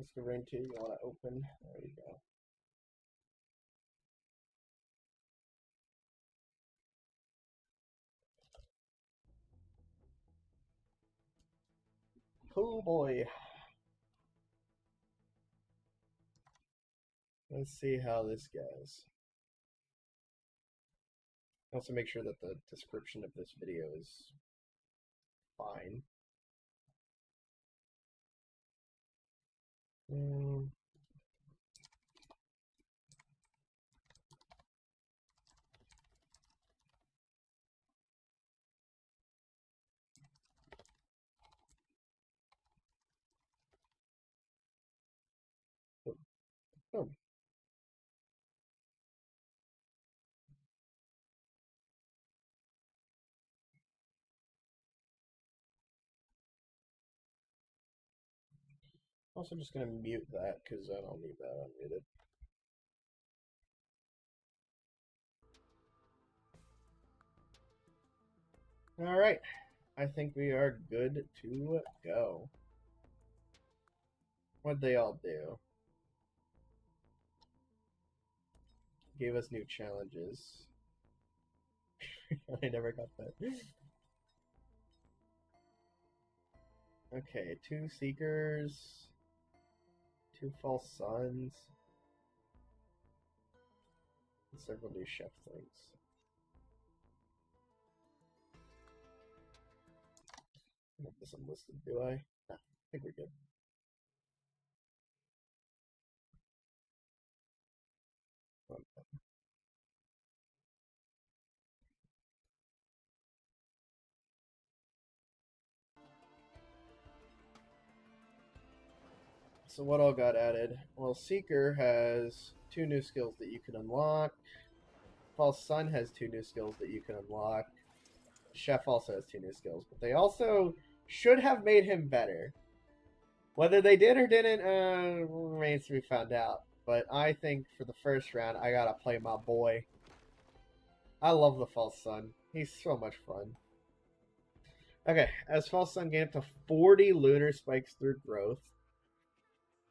Mr. Renty, you want to open? There you go. Oh boy. Let's see how this goes. Also make sure that the description of this video is fine. Um, oh, oh. Also just gonna mute that because I don't need that unmuted. All right, I think we are good to go. What'd they all do? Gave us new challenges. I never got that. Okay, 2 Seekers, 2 False Suns, and several new chef things. I don't have this unlisted, do I? Nah, I think we're good. So what all got added? Well, Seeker has 2 new skills that you can unlock. False Sun has 2 new skills that you can unlock. Chef also has 2 new skills, but they also should have made him better. Whether they did or didn't remains to be found out. But I think for the first round, I gotta play my boy. I love the False Sun. He's so much fun. Okay, as False Sun gain up to 40 lunar spikes through growth.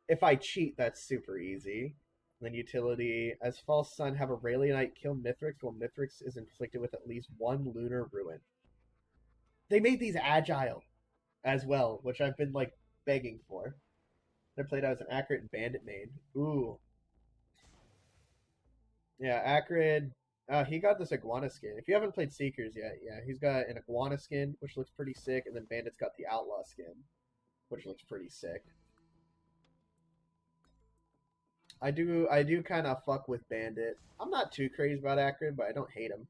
If I cheat, that's super easy. Then utility, as False Sun, have a Raelianite kill Mithrix while Mithrix is inflicted with at least 1 lunar ruin. They made these agile as well, which I've been like begging for. They're played out as an Acrid Bandit main. Ooh. Yeah, Acrid. He got this Iguana skin. If you haven't played Seekers yet, yeah, he's got an Iguana skin, which looks pretty sick, and then Bandit's got the Outlaw skin, which looks pretty sick. I do kind of fuck with Bandit. I'm not too crazy about Acrid, but I don't hate him.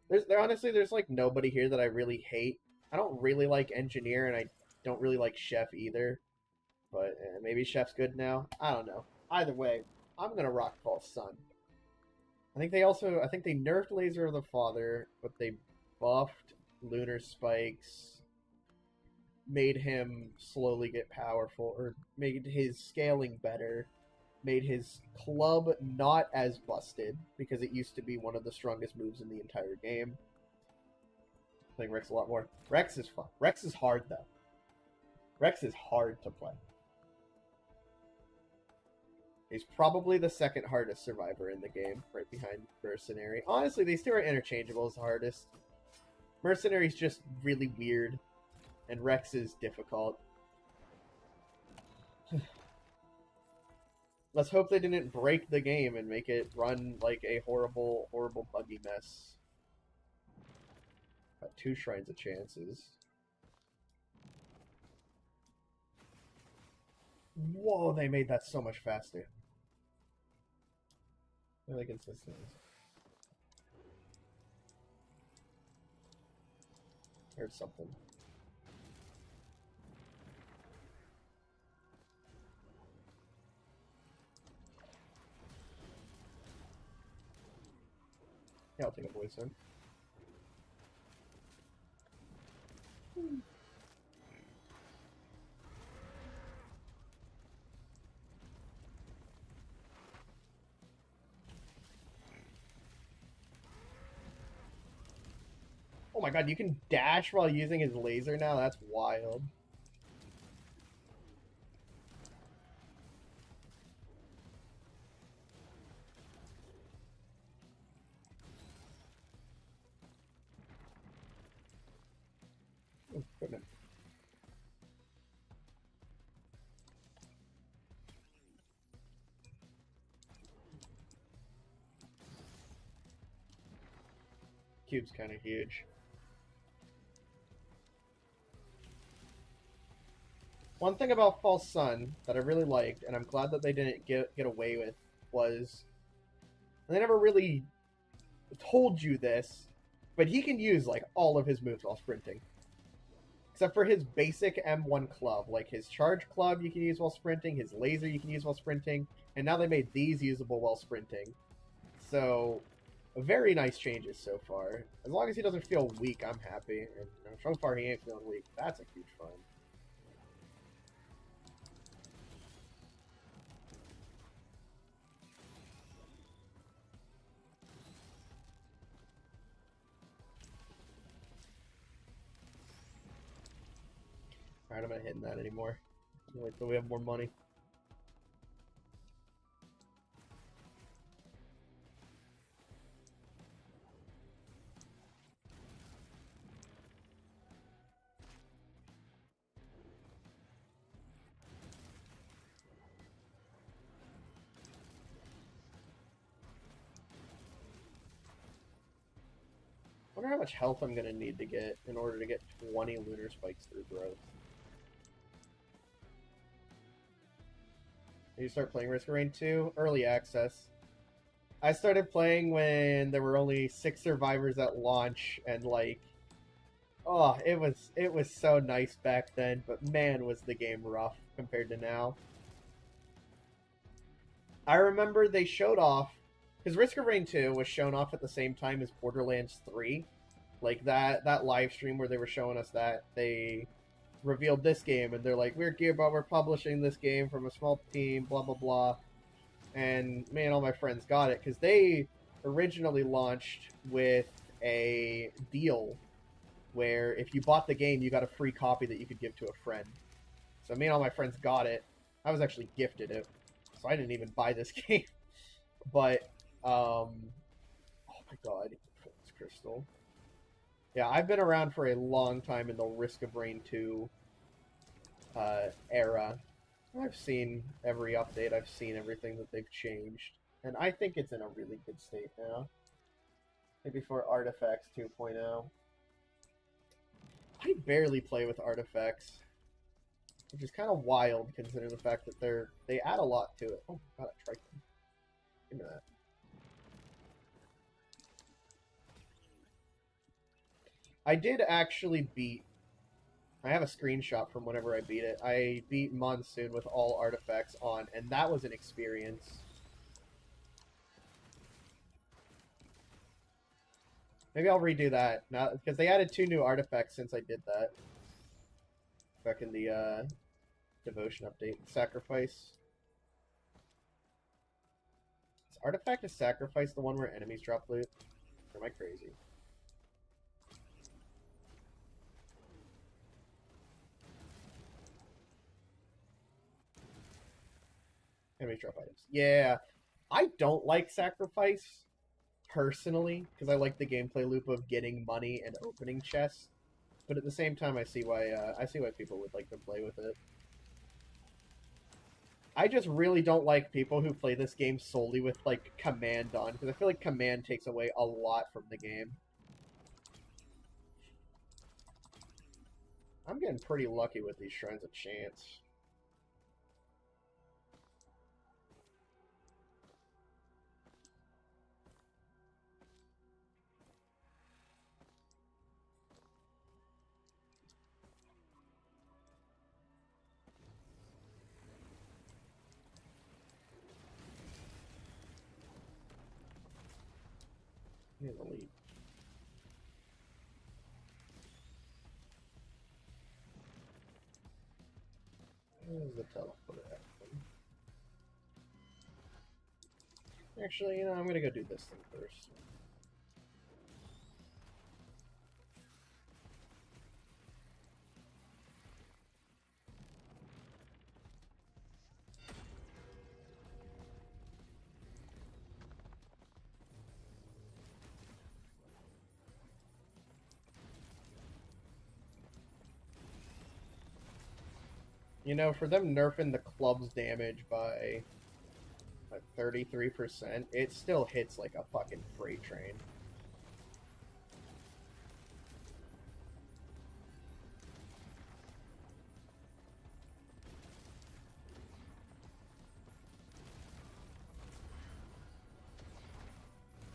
There's like nobody here that I really hate. I don't really like Engineer, and I don't really like Chef either. But maybe Chef's good now. I don't know. Either way, I'm gonna rock False Sun. I think they nerfed Laser of the Father, but they buffed Lunar Spikes, made him slowly get powerful, or made his scaling better, made his club not as busted because it used to be one of the strongest moves in the entire game. Playing Rex a lot more. Rex is fun. Rex is hard though. Rex is hard to play. He's probably the second hardest survivor in the game, right behind Mercenary. Honestly, these two are interchangeable as the hardest. Mercenary's just really weird, and Rex is difficult. Let's hope they didn't break the game and make it run like a horrible, horrible buggy mess. Got 2 Shrines of Chances. Whoa, they made that so much faster. Really consistent. Heard something. Yeah, I'll take a voice in. Oh my god, you can dash while using his laser now? That's wild. Oh, equipment. Cube's kind of huge. One thing about False Sun that I really liked, and I'm glad that they didn't get away with, was they never really told you this, but he can use like all of his moves while sprinting. Except for his basic M1 club, like his charge club you can use while sprinting, his laser you can use while sprinting, and now they made these usable while sprinting. So, very nice changes so far. As long as he doesn't feel weak, I'm happy. And so far he ain't feeling weak. That's a huge find. Alright, I'm not hitting that anymore. Wait till we have more money. I wonder how much health I'm going to need to get in order to get 20 lunar spikes through growth. You start playing Risk of Rain 2? Early access. I started playing when there were only 6 survivors at launch, and like, oh, it was so nice back then, but man, was the game rough compared to now. I remember they showed off, because Risk of Rain 2 was shown off at the same time as Borderlands 3. Like that live stream where they were showing us that, they revealed this game, and they're like, we're Gearbox, we're publishing this game from a small team, blah blah blah. And man, all my friends got it because they originally launched with a deal where if you bought the game, you got a free copy that you could give to a friend. So me and all my friends got it. I was actually gifted it, so I didn't even buy this game. But oh my god, it's Crystal. Yeah, I've been around for a long time in the Risk of Rain 2 era. I've seen every update. I've seen everything that they've changed. And I think it's in a really good state now. Maybe for Artifacts 2.0. I barely play with Artifacts. Which is kind of wild considering the fact that they add a lot to it. Oh god, I tried them. Give me that. I did actually beat... I have a screenshot from whenever I beat it. I beat Monsoon with all artifacts on, and that was an experience. Maybe I'll redo that now because they added 2 new artifacts since I did that. Back in the devotion update. Sacrifice. Is artifact a sacrifice the one where enemies drop loot? Or am I crazy? Enemies drop items. Yeah. I don't like sacrifice personally because I like the gameplay loop of getting money and opening chests. But at the same time, I see why people would like to play with it. I just really don't like people who play this game solely with like command on because I feel like command takes away a lot from the game. I'm getting pretty lucky with these Shrines of Chance. Here's the lead. Where's the teleporter at? Actually, I'm gonna go do this thing first. You know, for them nerfing the club's damage by like 33%, it still hits like a fucking freight train.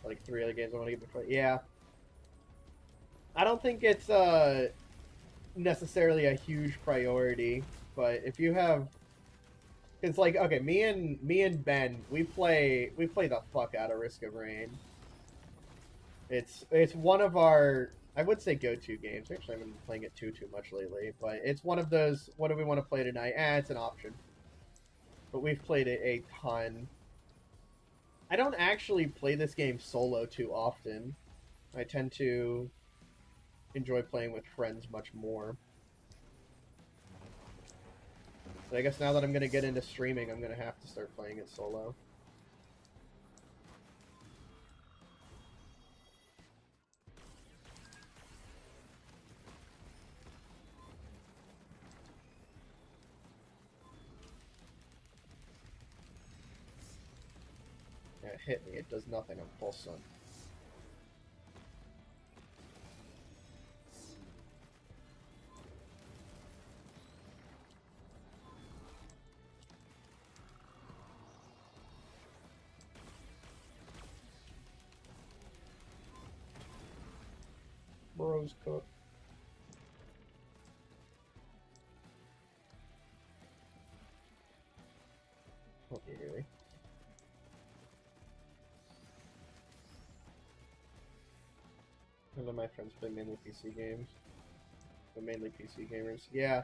Like 3 other games I want to get before. Yeah. I don't think it's necessarily a huge priority, but if you have, it's like, okay, me and Ben, we play the fuck out of Risk of Rain. It's one of our, I would say, go-to games. Actually, I haven't been playing it too much lately, but it's one of those. What do we want to play tonight? It's an option, but we've played it a ton. I don't actually play this game solo too often. I tend to enjoy playing with friends much more. But I guess now that I'm going to get into streaming, I'm going to have to start playing it solo. Yeah, it hit me. It does nothing on full sun. Bros cook. Okay, really. None of my friends play mainly PC games. But mainly PC gamers. Yeah.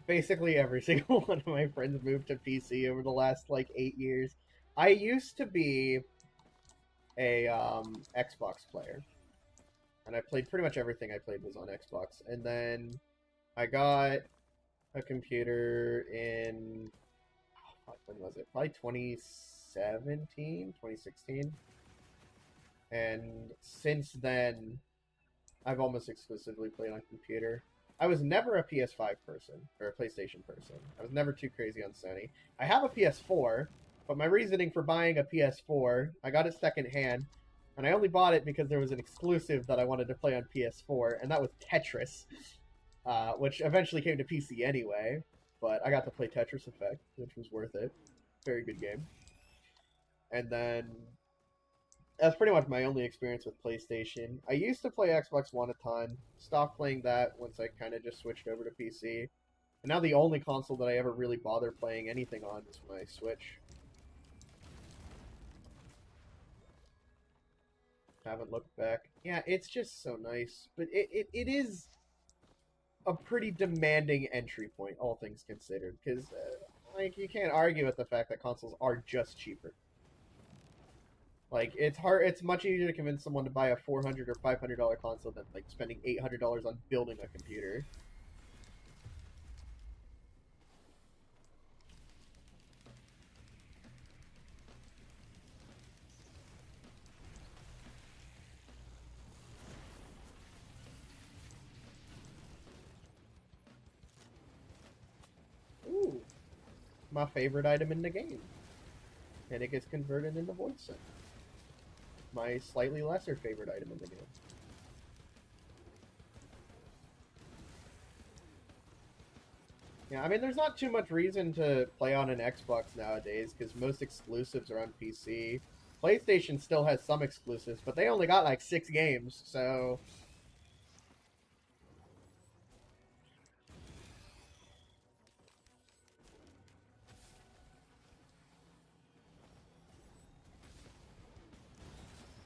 Basically every single one of my friends moved to PC over the last like 8 years. I used to be a Xbox player. And I played pretty much everything I played was on Xbox. And then I got a computer in, when was it? Probably 2017, 2016. And since then, I've almost exclusively played on computer. I was never a PS5 person or a PlayStation person. I was never too crazy on Sony. I have a PS4, but my reasoning for buying a PS4, I got it secondhand, and I only bought it because there was an exclusive that I wanted to play on PS4, and that was Tetris, which eventually came to PC anyway. But I got to play Tetris Effect, which was worth it. Very good game. And then that's pretty much my only experience with PlayStation. I used to play Xbox One a ton. Stopped playing that once I kind of just switched over to PC. And now the only console that I ever really bother playing anything on is my Switch. Haven't looked back. Yeah, it's just so nice. But it is a pretty demanding entry point, all things considered. Because, like, you can't argue with the fact that consoles are just cheaper. Like, it's hard. It's much easier to convince someone to buy a $400 or $500 console than like spending $800 on building a computer. Ooh, my favorite item in the game, and it gets converted into Void Sun. My slightly lesser favorite item in the game. Yeah, I mean, there's not too much reason to play on an Xbox nowadays because most exclusives are on PC. PlayStation still has some exclusives, but they only got like 6 games, so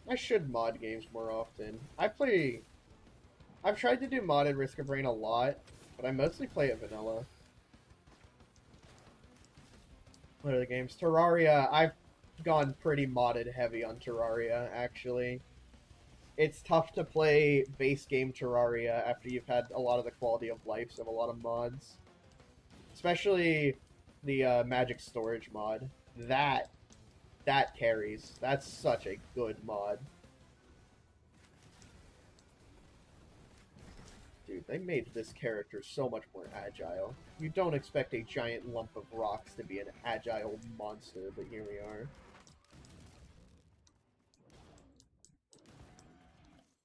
I should mod games more often. I've tried to do modded Risk of Rain a lot, but I mostly play it vanilla. What are the games? Terraria, I've gone pretty modded heavy on Terraria, actually. It's tough to play base game Terraria after you've had a lot of the quality of lives of a lot of mods. Especially the Magic Storage mod. That carries. That's such a good mod. Dude, they made this character so much more agile. You don't expect a giant lump of rocks to be an agile monster, but here we are.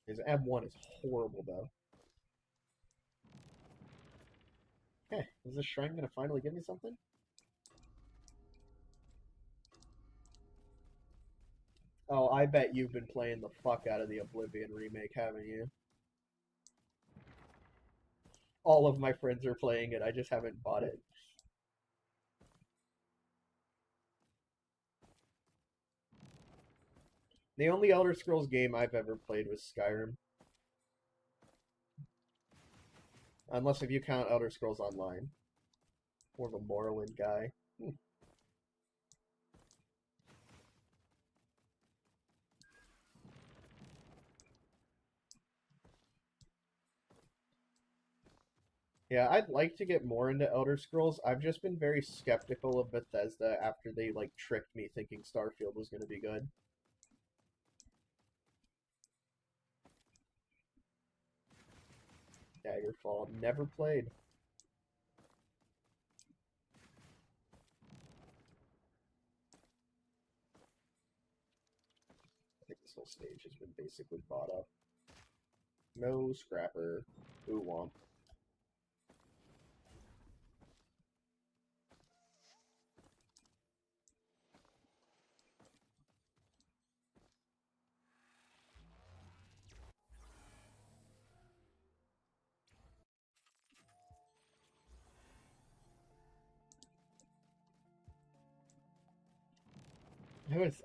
His M1 is horrible, though. Okay, is this shrine gonna finally give me something? Oh, I bet you've been playing the fuck out of the Oblivion remake, haven't you? All of my friends are playing it, I just haven't bought it. The only Elder Scrolls game I've ever played was Skyrim. Unless if you count Elder Scrolls Online. More of a Morrowind guy. Yeah, I'd like to get more into Elder Scrolls. I've just been very skeptical of Bethesda after they like tricked me thinking Starfield was going to be good. Daggerfall, never played. I think this whole stage has been basically bought up. No scrapper. Ooh, womp.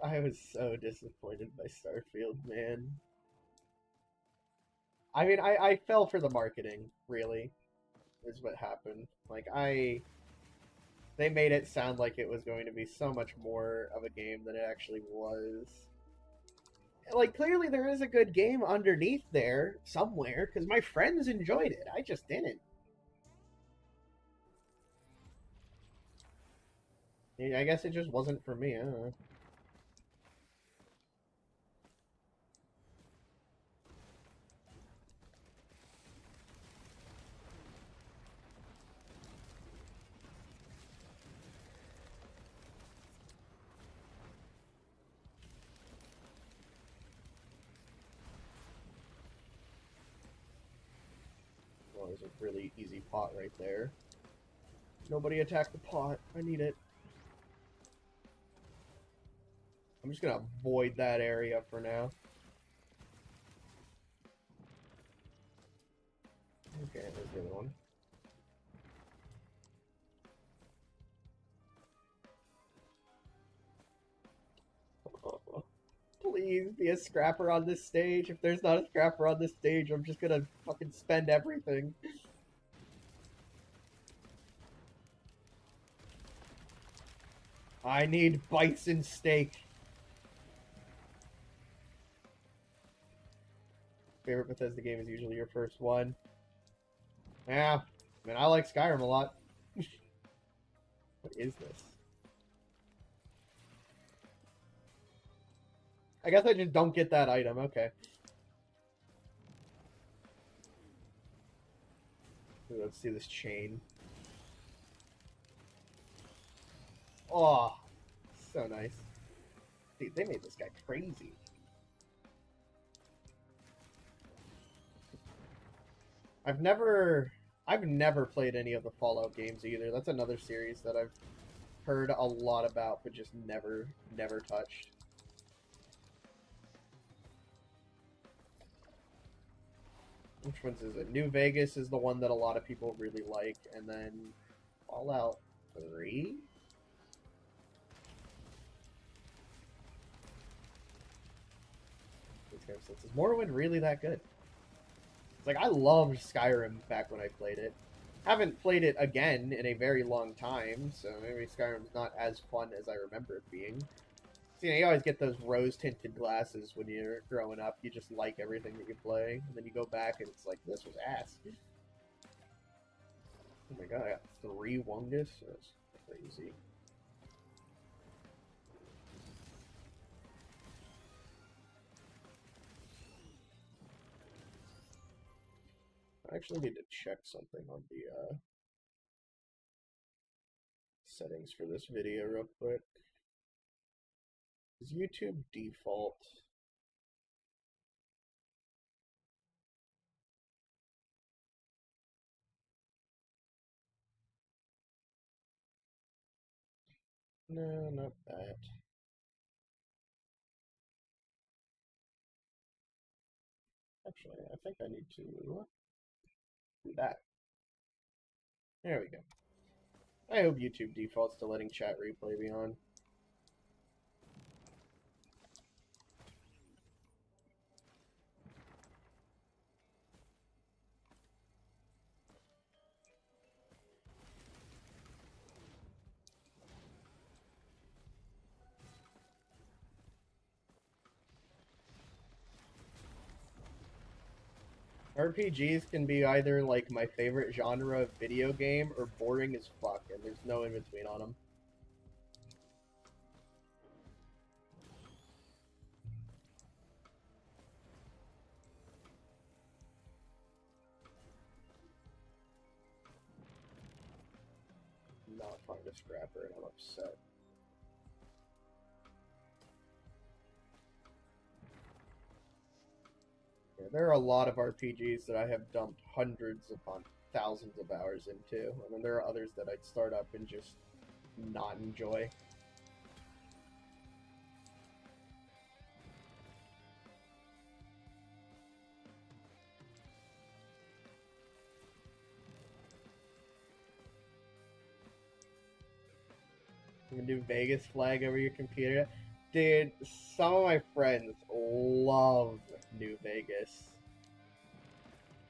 I was so disappointed by Starfield, man. I mean, I fell for the marketing, really, is what happened. They made it sound like it was going to be so much more of a game than it actually was. Like, clearly there is a good game underneath there somewhere, because my friends enjoyed it. I just didn't. I guess it just wasn't for me. I don't know. Well, there's a really easy pot right there. Nobody attack the pot. I need it. I'm just gonna avoid that area for now. Okay, there's the other one. Oh, please be a scrapper on this stage. If there's not a scrapper on this stage, I'm just gonna fucking spend everything. I need bison steak. Favorite Bethesda game is usually your first one. Yeah, I mean, I like Skyrim a lot. What is this? I guess I just don't get that item. Okay. Ooh, let's see this chain. Oh, so nice. Dude, they made this guy crazy. I've never played any of the Fallout games either. That's another series that I've heard a lot about, but just never touched. Which ones is it? New Vegas is the one that a lot of people really like, and then Fallout 3? Is Morrowind really that good? It's like I loved Skyrim back when I played it. Haven't played it again in a very long time, so maybe Skyrim's not as fun as I remember it being. So, you always get those rose-tinted glasses when you're growing up. You just like everything that you play, and then you go back and it's like, this was ass. Oh my god, I got 3 Wungus? That's crazy. I actually need to check something on the settings for this video real quick. Is YouTube default? No, not that. Actually, I think I need to do that. There we go. I hope YouTube defaults to letting chat replay be on. RPGs can be either like my favorite genre of video game or boring as fuck, and there's no in between on them. I'm not find a scrapper and I'm upset. Yeah, there are a lot of RPGs that I have dumped hundreds upon thousands of hours into, and then there are others that I'd start up and just not enjoy. The New Vegas flag over your computer. Dude, some of my friends love New Vegas.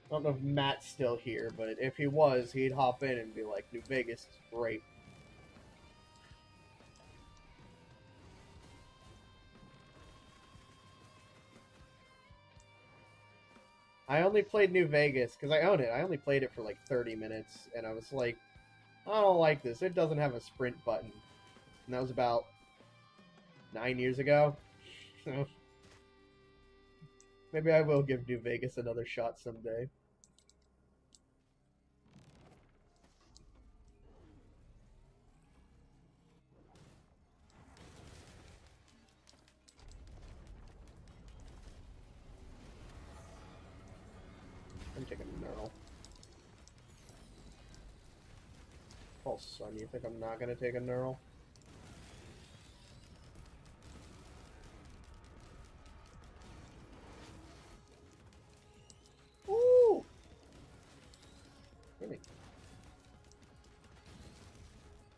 I don't know if Matt's still here, but if he was, he'd hop in and be like, New Vegas is great. I only played New Vegas because I own it. I only played it for like 30 minutes, and I was like, I don't like this. It doesn't have a sprint button. And that was about 9 years ago. So maybe I will give New Vegas another shot someday. I'm taking a Neural. Oh, son, you think I'm not going to take a Neural? Ooh! Really?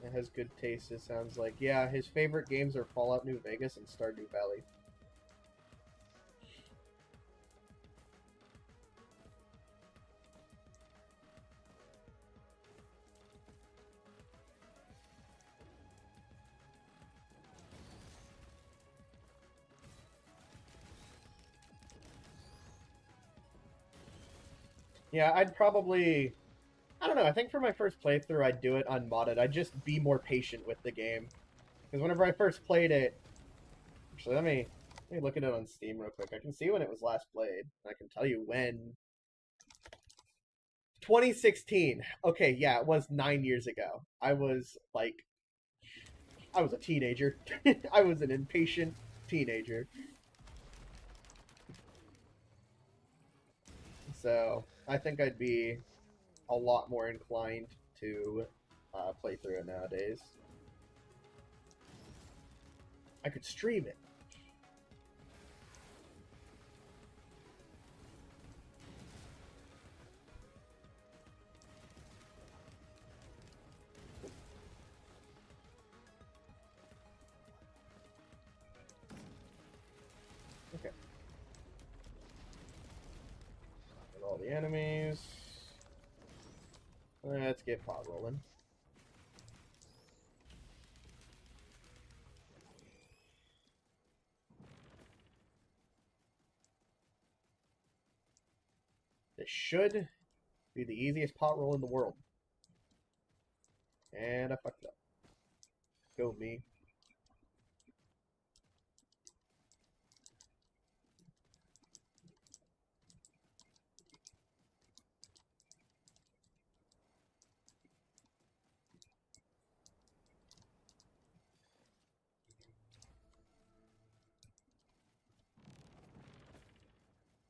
It has good taste, it sounds like. Yeah, his favorite games are Fallout New Vegas and Stardew Valley. Yeah, I'd probably... I don't know, I think for my first playthrough I'd do it unmodded. I'd just be more patient with the game. Because whenever I first played it... Actually, let me look at it on Steam real quick. I can see when it was last played. I can tell you when. 2016. Okay, yeah, it was 9 years ago. I was a teenager. I was an impatient teenager. So I think I'd be a lot more inclined to play through it nowadays. I could stream it. Okay. Get all the enemies. Let's get pot rolling. This should be the easiest pot roll in the world. And I fucked up. Go me.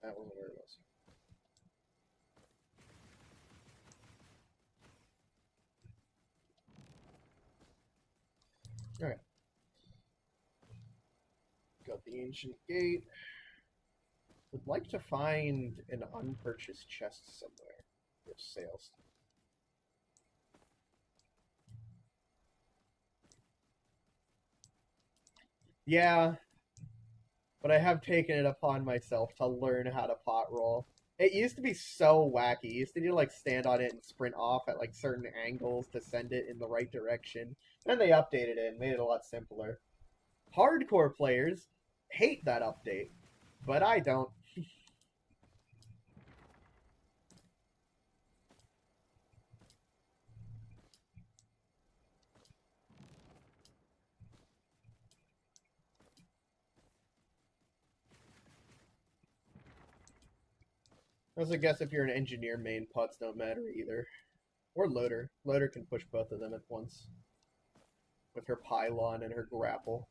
That wasn't where it was. Alright. Got the ancient gate. Would like to find an unpurchased chest somewhere. With sales. Yeah, but I have taken it upon myself to learn how to pot roll. It used to be so wacky. You used to need to like stand on it and sprint off at like certain angles to send it in the right direction. Then they updated it and made it a lot simpler. Hardcore players hate that update, but I don't. I also guess if you're an engineer main, pots don't matter either. Or Loader. Loader can push both of them at once. With her pylon and her grapple.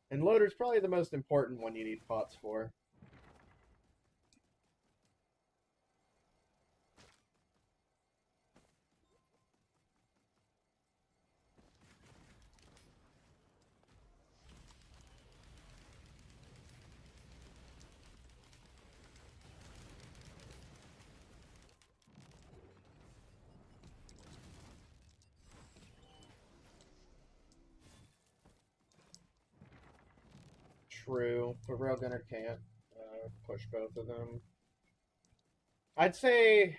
And Loader's probably the most important one you need pots for. True, but Railgunner can't push both of them. I'd say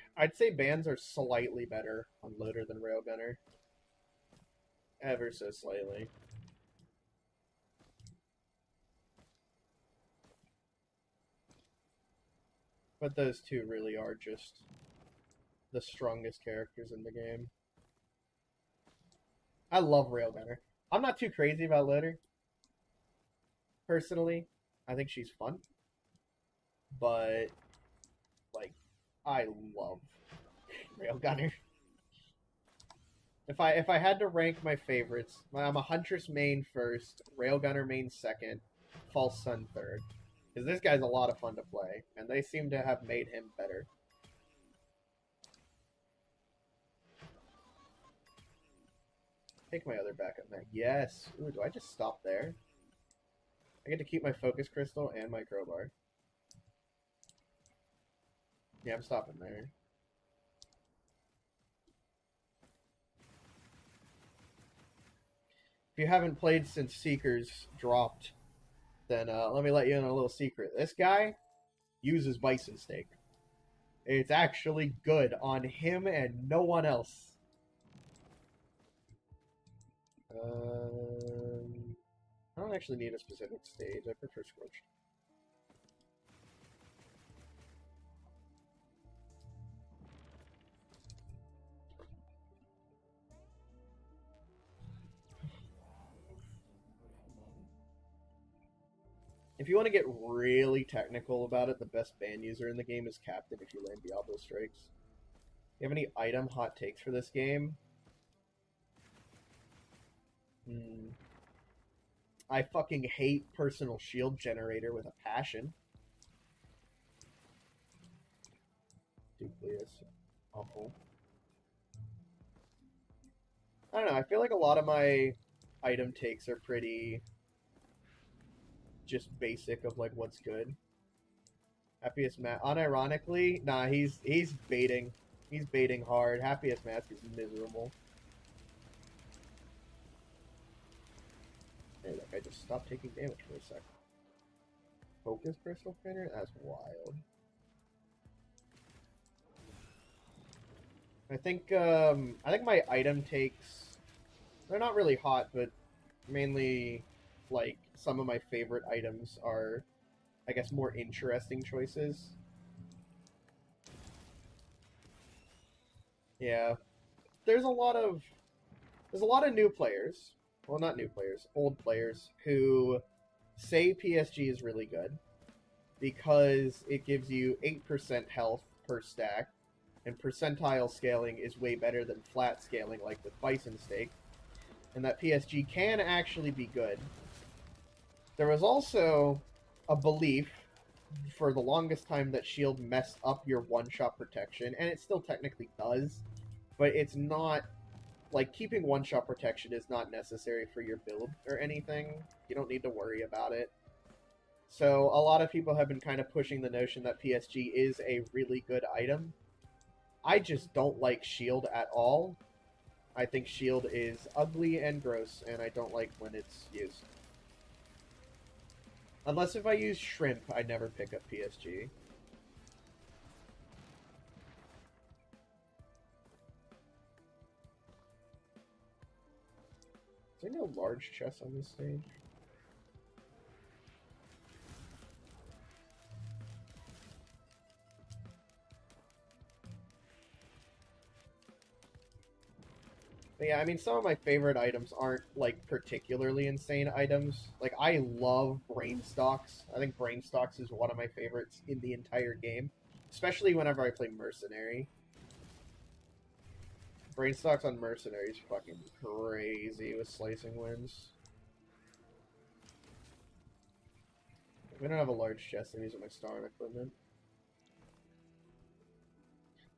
bans are slightly better on Loader than Railgunner. Ever so slightly. But those two really are just the strongest characters in the game. I love Railgunner. I'm not too crazy about Loader. Personally, I think she's fun. But, like, I love Railgunner. If I had to rank my favorites, I'm a Huntress main first, Railgunner main second, False Sun third. Because this guy's a lot of fun to play, and they seem to have made him better. Take my other backup mag. Yes! Ooh, do I just stop there? I get to keep my focus crystal and my crowbar. Yeah, I'm stopping there. If you haven't played since Seekers dropped, then let me let you in a little secret. This guy uses Bison Steak. It's actually good on him and no one else. I don't actually need a specific stage. I prefer Scorched. If you want to get really technical about it, the best ban user in the game is Captain if you land Diablo Strikes. Do you have any item hot takes for this game? I fucking hate Personal Shield Generator with a passion. Duplius. Awful. I don't know, I feel like a lot of my item takes are pretty just basic of like what's good. Happiest Mask, unironically, nah, he's baiting. He's baiting hard. Happiest Mask is miserable. Hey, look, I just stopped taking damage for a second. Focus Crystal Printer? That's wild. I think my item takes, they're not really hot, but mainly like some of my favorite items are, I guess, more interesting choices. Yeah. There's a lot of new players. Well, not new players, old players who say PSG is really good because it gives you 8% health per stack, and percentile scaling is way better than flat scaling like with Bison Steak, and that PSG can actually be good. There was also a belief for the longest time that shield messed up your one-shot protection, and it still technically does, but it's not like keeping one-shot protection is not necessary for your build or anything. You don't need to worry about it. So a lot of people have been kind of pushing the notion that PSG is a really good item. I just don't like shield at all. I think shield is ugly and gross, and I don't like when it's used. Unless if I use shrimp, I never pick up PSG. Is there no large chests on this stage? But yeah, I mean, some of my favorite items aren't, like, particularly insane items. Like, I love Brainstalks. I think Brainstalks is one of my favorites in the entire game. Especially whenever I play Mercenary. Brainstalks on Mercenary is fucking crazy with Slicing Winds. We don't have a large chest, I'm using my Storm equipment.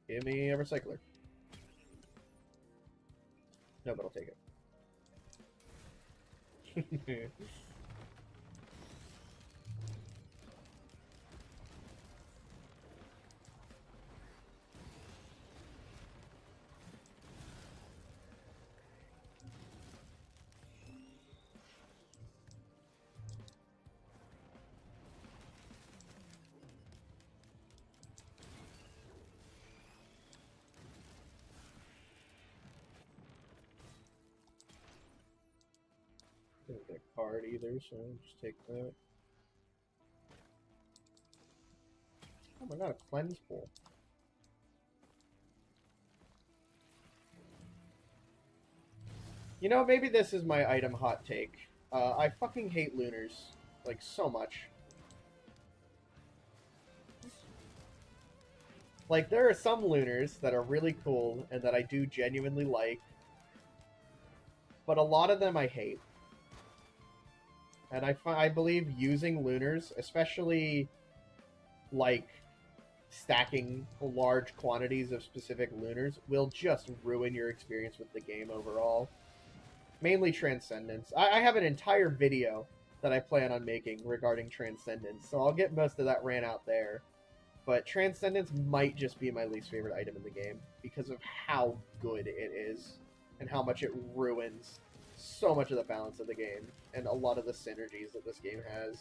Give me a Recycler. No, but I'll take it. Didn't get a card either, so I'll just take that. Oh my god, a cleanse pool. You know, maybe this is my item hot take. I fucking hate Lunars. Like, so much. Like, there are some Lunars that are really cool and that I do genuinely like. But a lot of them I hate. And I believe using Lunars, especially, like, stacking large quantities of specific Lunars, will just ruin your experience with the game overall. Mainly Transcendence. I have an entire video that I plan on making regarding Transcendence, so I'll get most of that ran out there. But Transcendence might just be my least favorite item in the game because of how good it is and how much it ruins so much of the balance of the game and a lot of the synergies that this game has.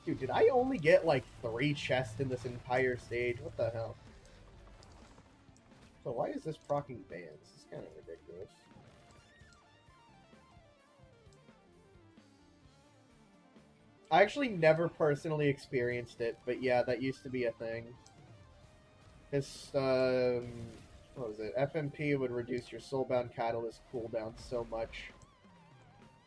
Dude, did I only get like 3 chests in this entire stage? What the hell? So why is this proccing bans? This is kind of ridiculous. I actually never personally experienced it, but yeah, that used to be a thing. This, what was it? FMP would reduce your Soulbound Catalyst cooldown so much.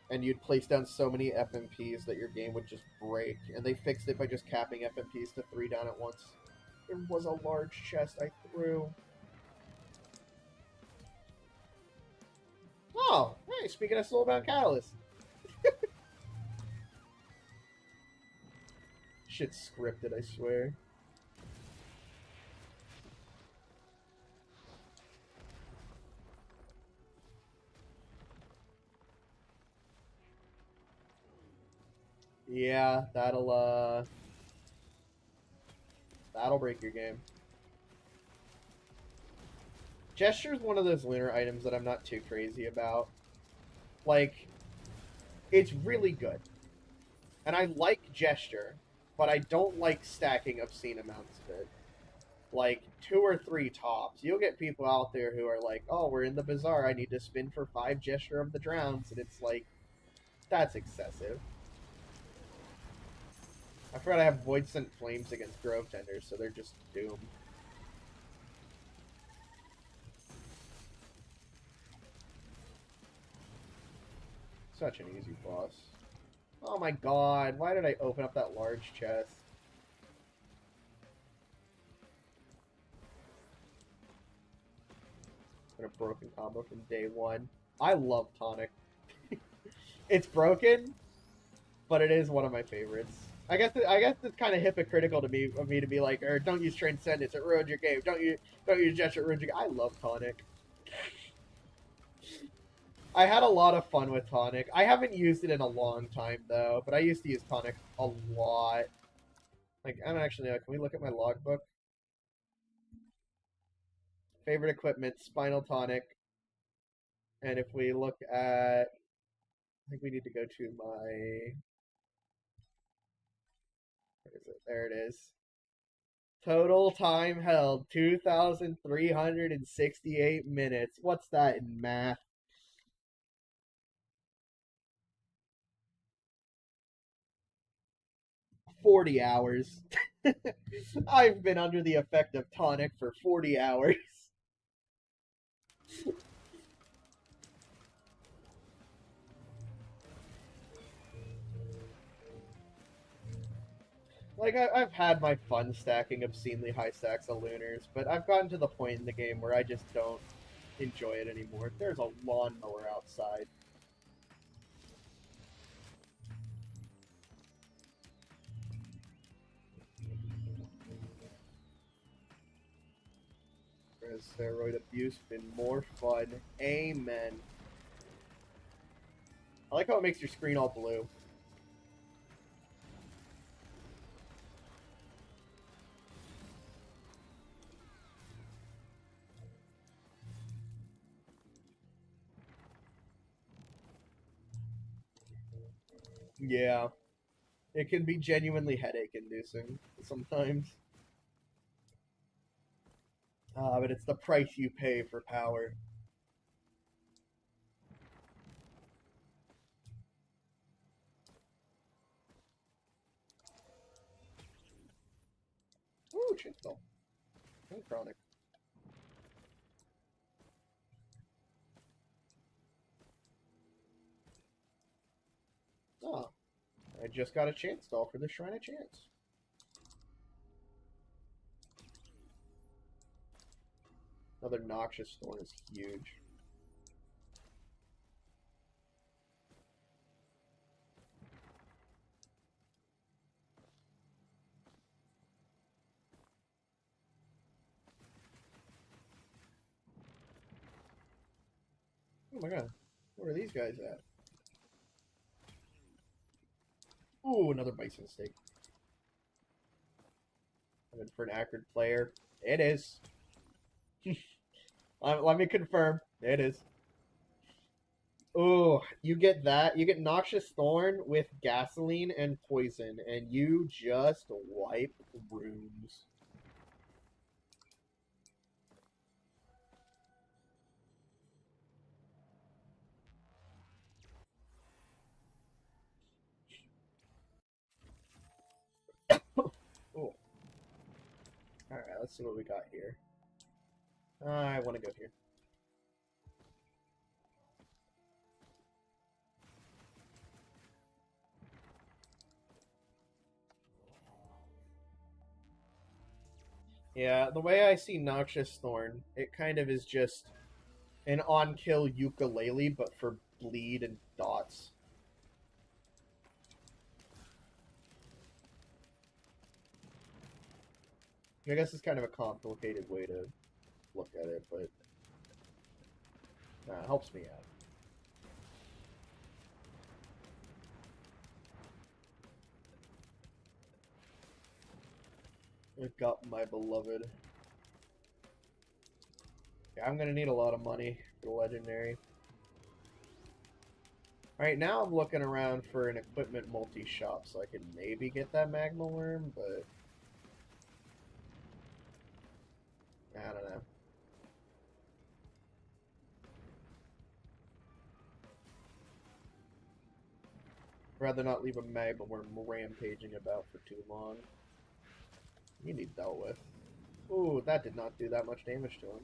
And you'd place down so many FMPs that your game would just break. And they fixed it by just capping FMPs to 3 down at once. There was a large chest I threw. Oh, hey, speaking of Soulbound Catalyst. Shit's scripted, I swear. Yeah, that'll break your game. Gesture is one of those lunar items that I'm not too crazy about. Like, it's really good. And I like Gesture, but I don't like stacking obscene amounts of it. Like, 2 or 3 tops. You'll get people out there who are like, oh, we're in the bazaar, I need to spin for 5 Gesture of the Drowns, and it's like, that's excessive. I forgot I have Void Sent Flames against Grove Tenders, so they're just doomed. Such an easy boss. Oh my god, why did I open up that large chest? been a broken combo from day one. I love Tonic. It's broken, but it is one of my favorites. I guess it's kind of hypocritical to me of me to be like, or don't use Transcendence, it ruins your game. Don't use Gesture, it ruins your game. I love Tonic. I had a lot of fun with Tonic. I haven't used it in a long time though, but I used to use Tonic a lot. Like, I don't actually know. Can we look at my logbook? Favorite equipment, Spinal Tonic. And if we look at, I think we need to go to my, where is it? There it is. Total time held, 2,368 minutes. What's that in math? $40 hours. I've been under the effect of Tonic for 40 hours. Like, I've had my fun stacking obscenely high stacks of Lunars, but I've gotten to the point in the game where I just don't enjoy it anymore. There's a lawnmower outside. Has steroid abuse been more fun? Amen. I like how it makes your screen all blue. Yeah. It can be genuinely headache-inducing sometimes. But it's the price you pay for power. Ooh, Chainsaw. And Chronic. Oh. I just got a Chance Doll for the Shrine of Chance. Another Noxious Thorn is huge. Oh my god. Where are these guys at? Ooh, another Bison Steak. I'm in for an accurate player. It is. Let me confirm. It is. Oh, you get that. You get Noxious Thorn with Gasoline and Poison, and you just wipe rooms. Oh. Alright, let's see what we got here. I want to go here. Yeah, the way I see Noxious Thorn, it kind of is just an on-kill ukulele, but for bleed and dots. I guess it's kind of a complicated way to look at it, but it helps me out. I got my beloved. Yeah, I'm gonna need a lot of money for the legendary. Alright, now I'm looking around for an equipment multi-shop so I can maybe get that Magma Worm, but I don't know. Rather not leave a Magma Worm rampaging about for too long. You need dealt with. Ooh, that did not do that much damage to him.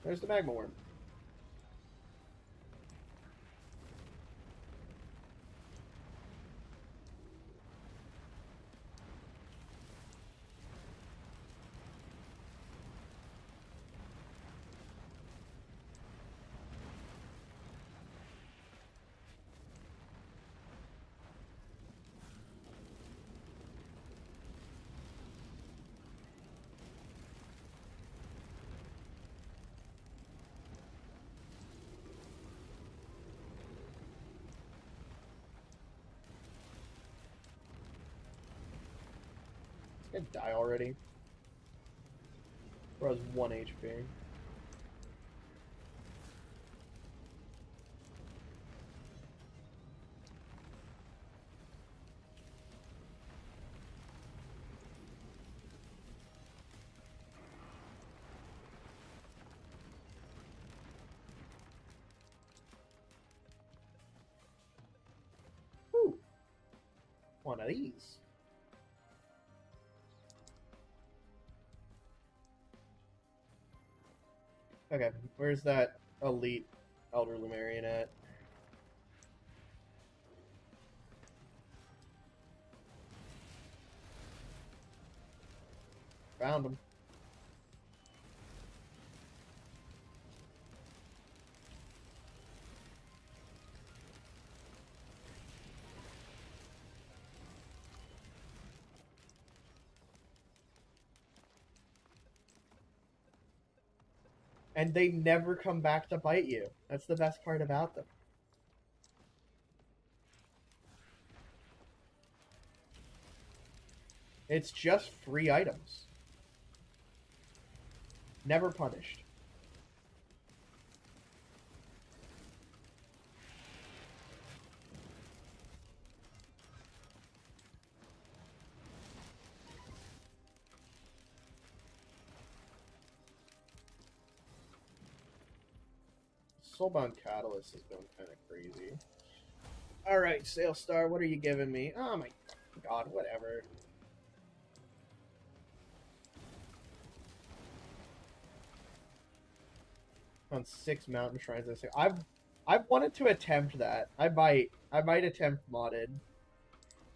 There's the Magma Worm. Gonna die already. Bro's 1 HP. Whew. One of these. Okay, where's that elite Elder Lumerian at? Found him. And they never come back to bite you. That's the best part about them. It's just free items. Never punished. Soulbound Catalyst has been kind of crazy. Alright, Sailstar, what are you giving me? Oh my god, whatever. On 6 mountain shrines. I've wanted to attempt that. I might attempt modded,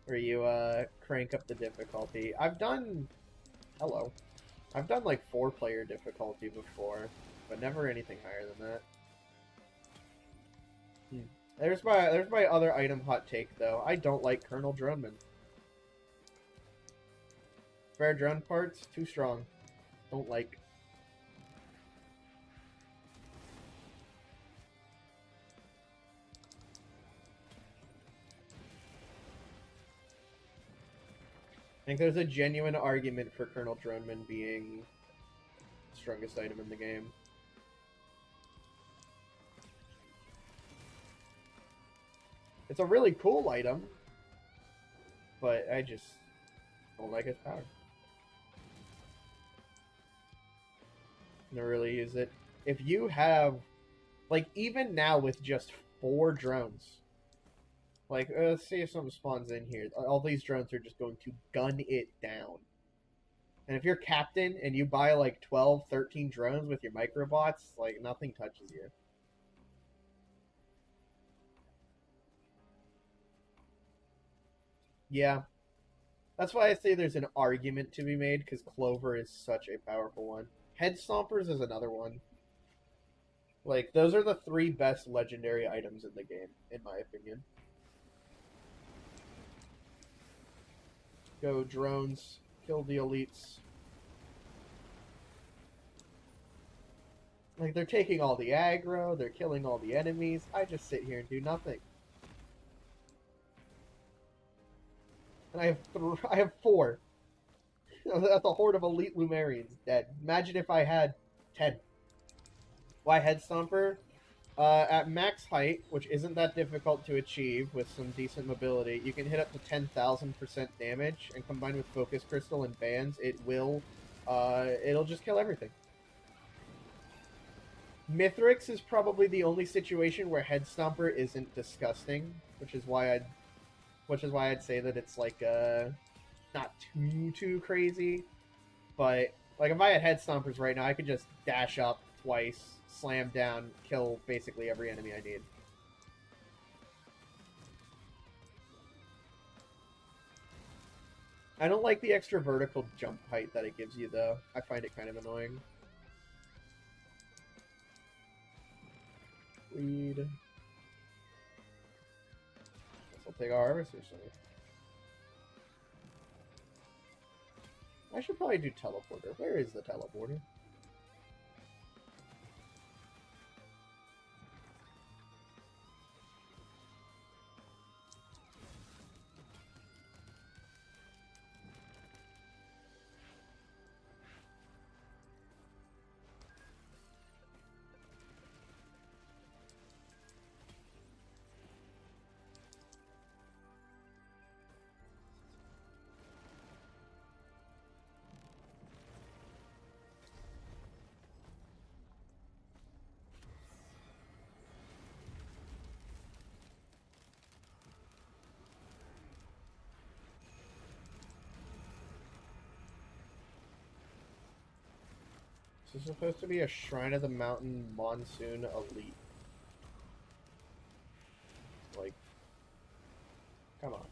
where you crank up the difficulty. I've done like 4-player difficulty before, but never anything higher than that. There's my other item hot take though. I don't like Colonel Droneman. Spare drone parts too strong. Don't like. I think there's a genuine argument for Colonel Droneman being the strongest item in the game. It's a really cool item, but I just don't like its power. Never really use it. If you have, like, even now with just 4 drones, like, let's see if something spawns in here. All these drones are just going to gun it down. And if you're captain and you buy, like, 12, 13 drones with your microbots, like, nothing touches you. Yeah. That's why I say there's an argument to be made, because Clover is such a powerful one. Head Stompers is another one. Like, those are the 3 best legendary items in the game, in my opinion. Go drones, kill the elites. Like, they're taking all the aggro, they're killing all the enemies. I just sit here and do nothing. And I have 4. That's a horde of elite Lumerians dead. Imagine if I had 10. Why Head Stomper? At max height, which isn't that difficult to achieve with some decent mobility, you can hit up to 10,000% damage, and combined with Focus Crystal and Bands, it'll just kill everything. Mithrix is probably the only situation where Head Stomper isn't disgusting, which is why I'd say that it's like not too crazy. But like if I had Head Stompers right now, I could just dash up twice, slam down, kill basically every enemy I need. I don't like the extra vertical jump height that it gives you though. I find it kind of annoying. Lead. Guess I'll take our Harvester Scythe. I should probably do Teleporter. Where is the Teleporter? This is supposed to be a Shrine of the Mountain Monsoon Elite. Like, come on.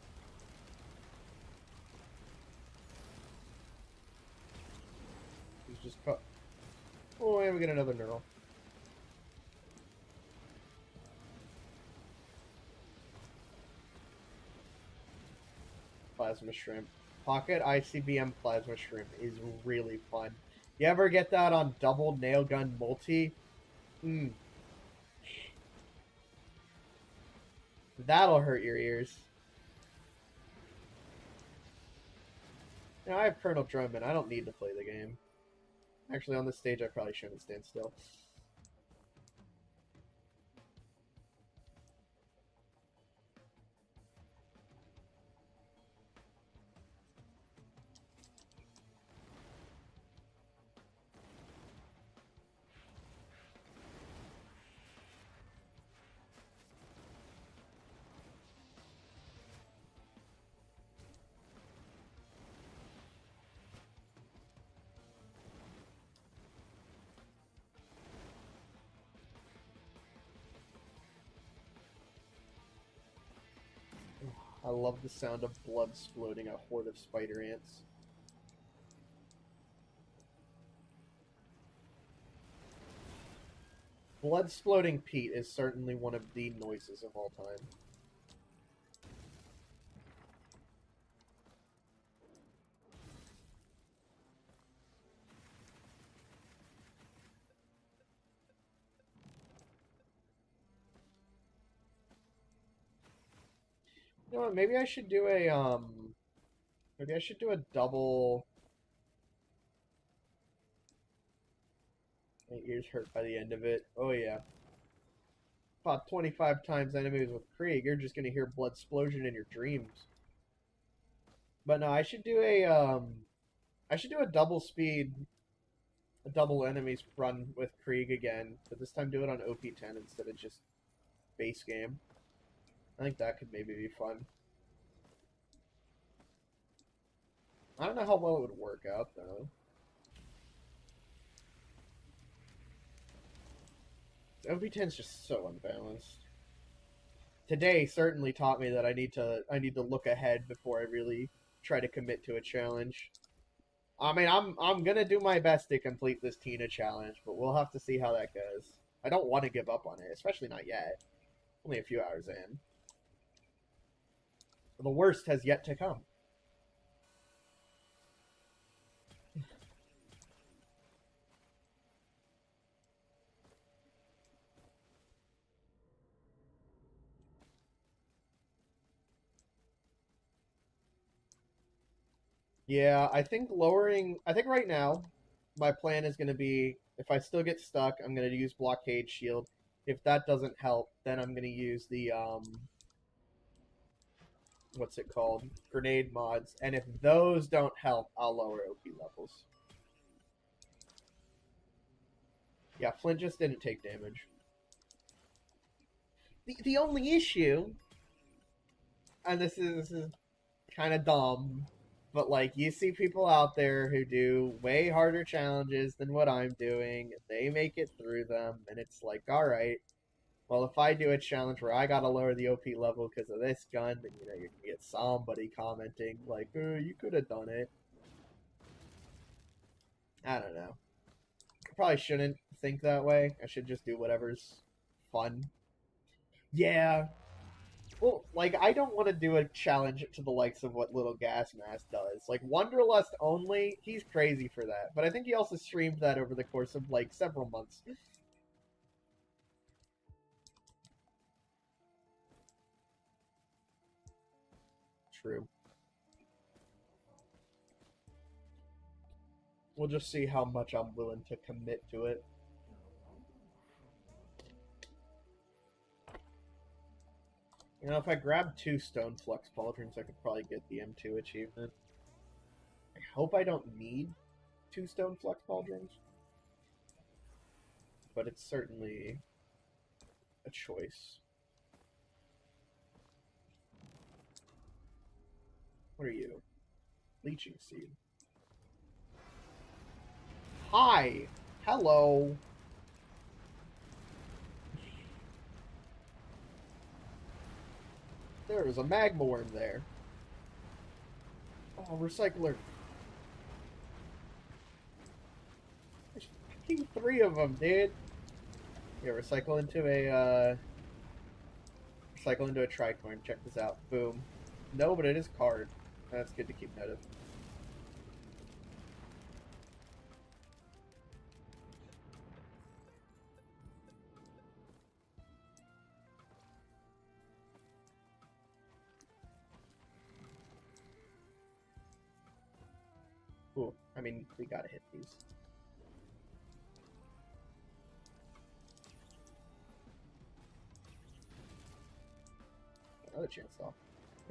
He's just cut. Oh, and we get another Neural. Plasma Shrimp. Pocket ICBM Plasma Shrimp is really fun. You ever get that on double nail gun multi? That'll hurt your ears. I have Colonel Drummond. I don't need to play the game. Actually, on this stage, I probably shouldn't stand still. I love the sound of blood exploding a horde of spider ants. Blood exploding Pete is certainly one of the noises of all time. You know what, maybe I should do a maybe I should do a double. My ears hurt by the end of it. Oh yeah. About 25 times enemies with Krieg, you're just gonna hear blood explosion in your dreams. But no, I should do a double speed, a double enemies run with Krieg again, but this time do it on OP10 instead of just base game. I think that could maybe be fun. I don't know how well it would work out though. OP10 is just so unbalanced. Today certainly taught me that I need to look ahead before I really try to commit to a challenge. I mean, I'm gonna do my best to complete this Tina challenge, but we'll have to see how that goes. I don't want to give up on it, especially not yet. Only a few hours in. The worst has yet to come. Yeah, I think right now, my plan is going to be, if I still get stuck, I'm going to use Blockade Shield. If that doesn't help, then I'm going to use the, what's it called? Grenade mods. And if those don't help, I'll lower OP levels. Yeah, Flint just didn't take damage. The only issue, and this is kind of dumb, but like you see people out there who do way harder challenges than what I'm doing, they make it through them, and it's like, all right, well, if I do a challenge where I gotta lower the OP level because of this gun, then you're gonna get somebody commenting like, oh, you could have done it. I don't know. I probably shouldn't think that way. I should just do whatever's fun. Yeah, well, like, I don't want to do a challenge to the likes of what Little Gas Mask does. Like, Wanderlust only, he's crazy for that. But I think he also streamed that over the course of, like, several months. True. We'll just see how much I'm willing to commit to it. You know, if I grab 2 Stone Flux Pauldrons, I could probably get the M2 achievement. I hope I don't need 2 Stone Flux Pauldrons. But it's certainly a choice. What are you? Leeching Seed. Hi! Hello. There was a magma worm there. Oh, recycler. There's fucking 3 of them, dude. Yeah, recycle into a tricorn. Check this out. Boom. No, but it is card. That's good to keep note of. Ooh, I mean, we gotta hit these. Another chance, though.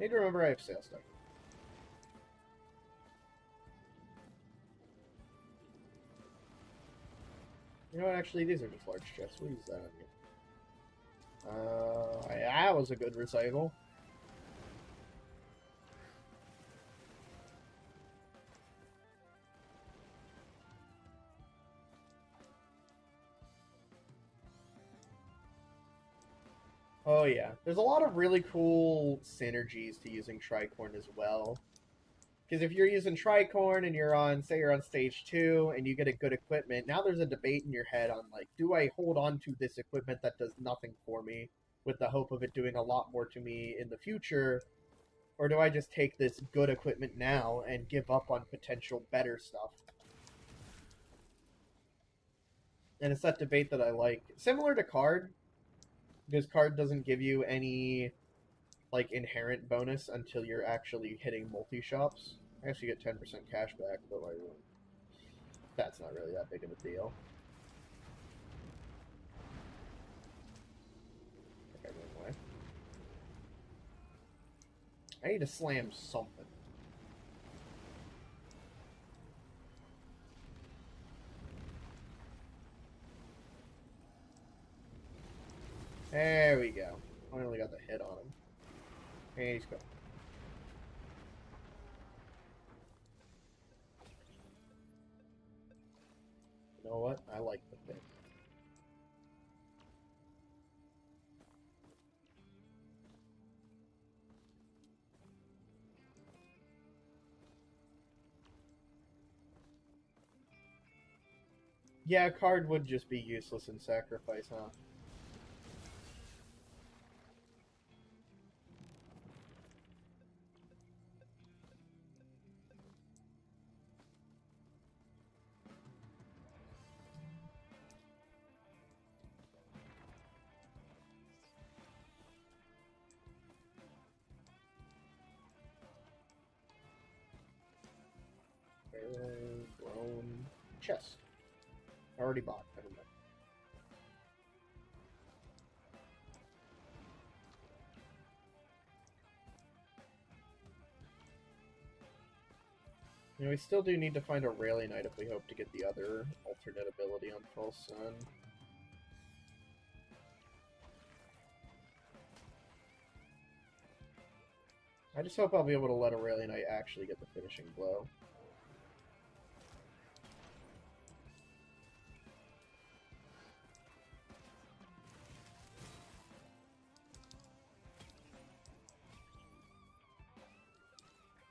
Need to remember I have sales stuff. You know what, actually, these are just large chests. We'll use that on you. That was a good recycle. Oh yeah, there's a lot of really cool synergies to using Tricorn as well. Because if you're using Tricorn and you're on, say you're on stage 2 and you get a good equipment, now there's a debate in your head on like, do I hold on to this equipment that does nothing for me with the hope of it doing a lot more to me in the future, or do I just take this good equipment now and give up on potential better stuff? And it's that debate that I like. Similar to Card, because Card doesn't give you any like inherent bonus until you're actually hitting multi-shops. I guess you get 10% cash back, but like, that's not really that big of a deal. Okay, anyway. I need to slam something. There we go. Finally got the hit on him. Hey, he's going. You know what? I like the thing. Yeah, Card would just be useless in Sacrifice, huh? Grown chest. Already bought. Never mind. You know, we still do need to find a Rayleigh Knight if we hope to get the other alternate ability on False Sun. I just hope I'll be able to let a Rayleigh Knight actually get the finishing blow.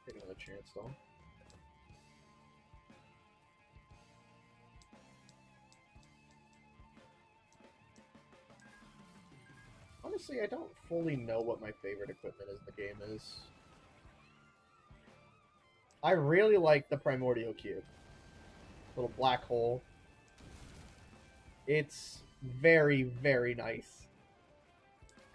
Take another chance, though. Honestly, I don't fully know what my favorite equipment in the game is. I really like the Primordial Cube. Little black hole. It's very, very nice.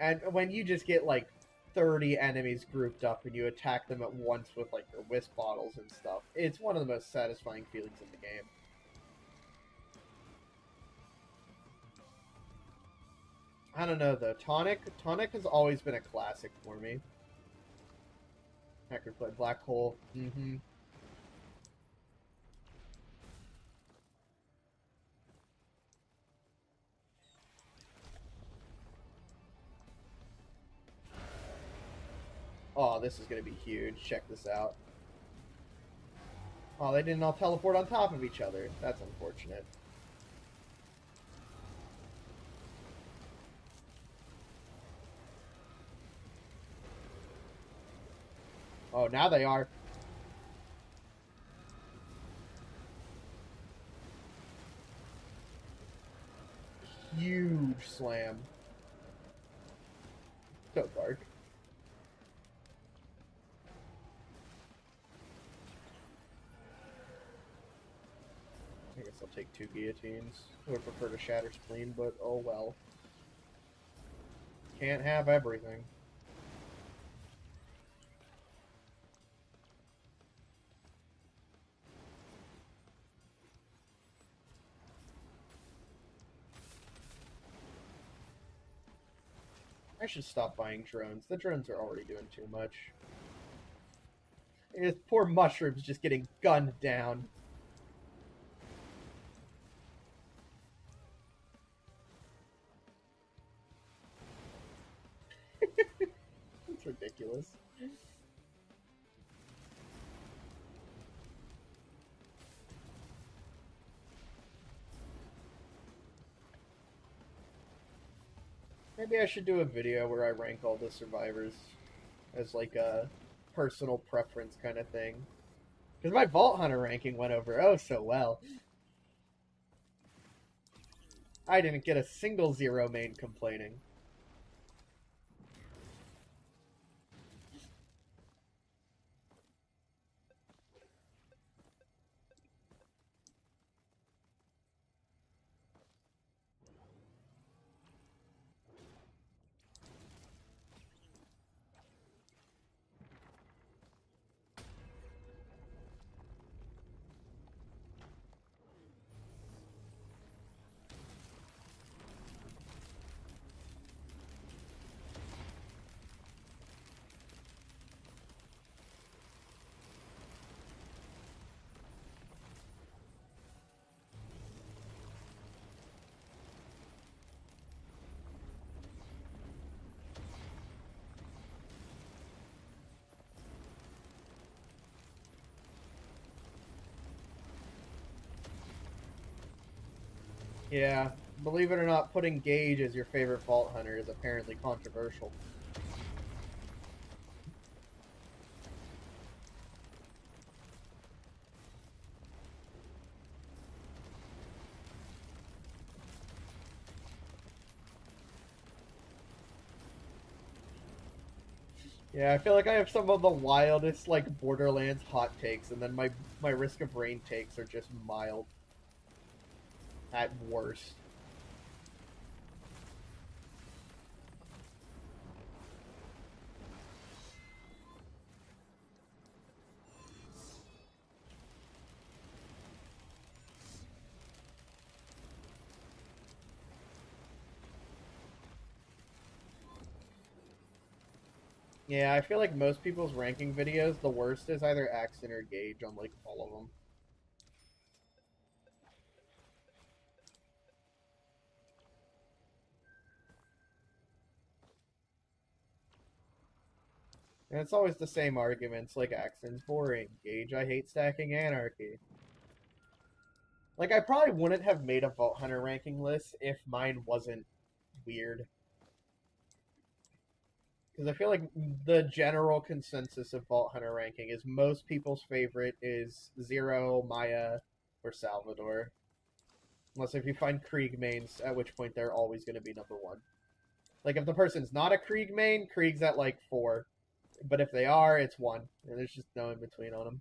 And when you just get like 30 enemies grouped up and you attack them at once with like your wisp bottles and stuff, it's one of the most satisfying feelings in the game. I don't know though. Tonic has always been a classic for me. I could play Black Hole. Mm-hmm. Oh, this is gonna be huge. Check this out. Oh, they didn't all teleport on top of each other. That's unfortunate. Oh, now they are. Huge slam. So dark. I guess I'll take 2 guillotines. I would prefer to shatter spleen, but oh well. Can't have everything. I should stop buying drones. The drones are already doing too much. His poor mushrooms just getting gunned down. It's ridiculous. Maybe I should do a video where I rank all the survivors as like a personal preference kind of thing. Because my Vault Hunter ranking went over oh so well. I didn't get a single zero main complaining. Yeah, believe it or not, putting Gage as your favorite Vault Hunter is apparently controversial. Yeah, I feel like I have some of the wildest, like, Borderlands hot takes, and then my Risk of Rain takes are just mild. At worst. Yeah, I feel like most people's ranking videos, the worst is either Accent or Gage on, like, all of them. And it's always the same arguments, like Accent's boring, Gage, I hate stacking anarchy. Like, I probably wouldn't have made a Vault Hunter ranking list if mine wasn't weird. Because I feel like the general consensus of Vault Hunter ranking is most people's favorite is Zero, Maya, or Salvador. Unless if you find Krieg mains, at which point they're always going to be number one. Like, if the person's not a Krieg main, Krieg's at, like, 4. But if they are, it's 1. And there's just no in between on them.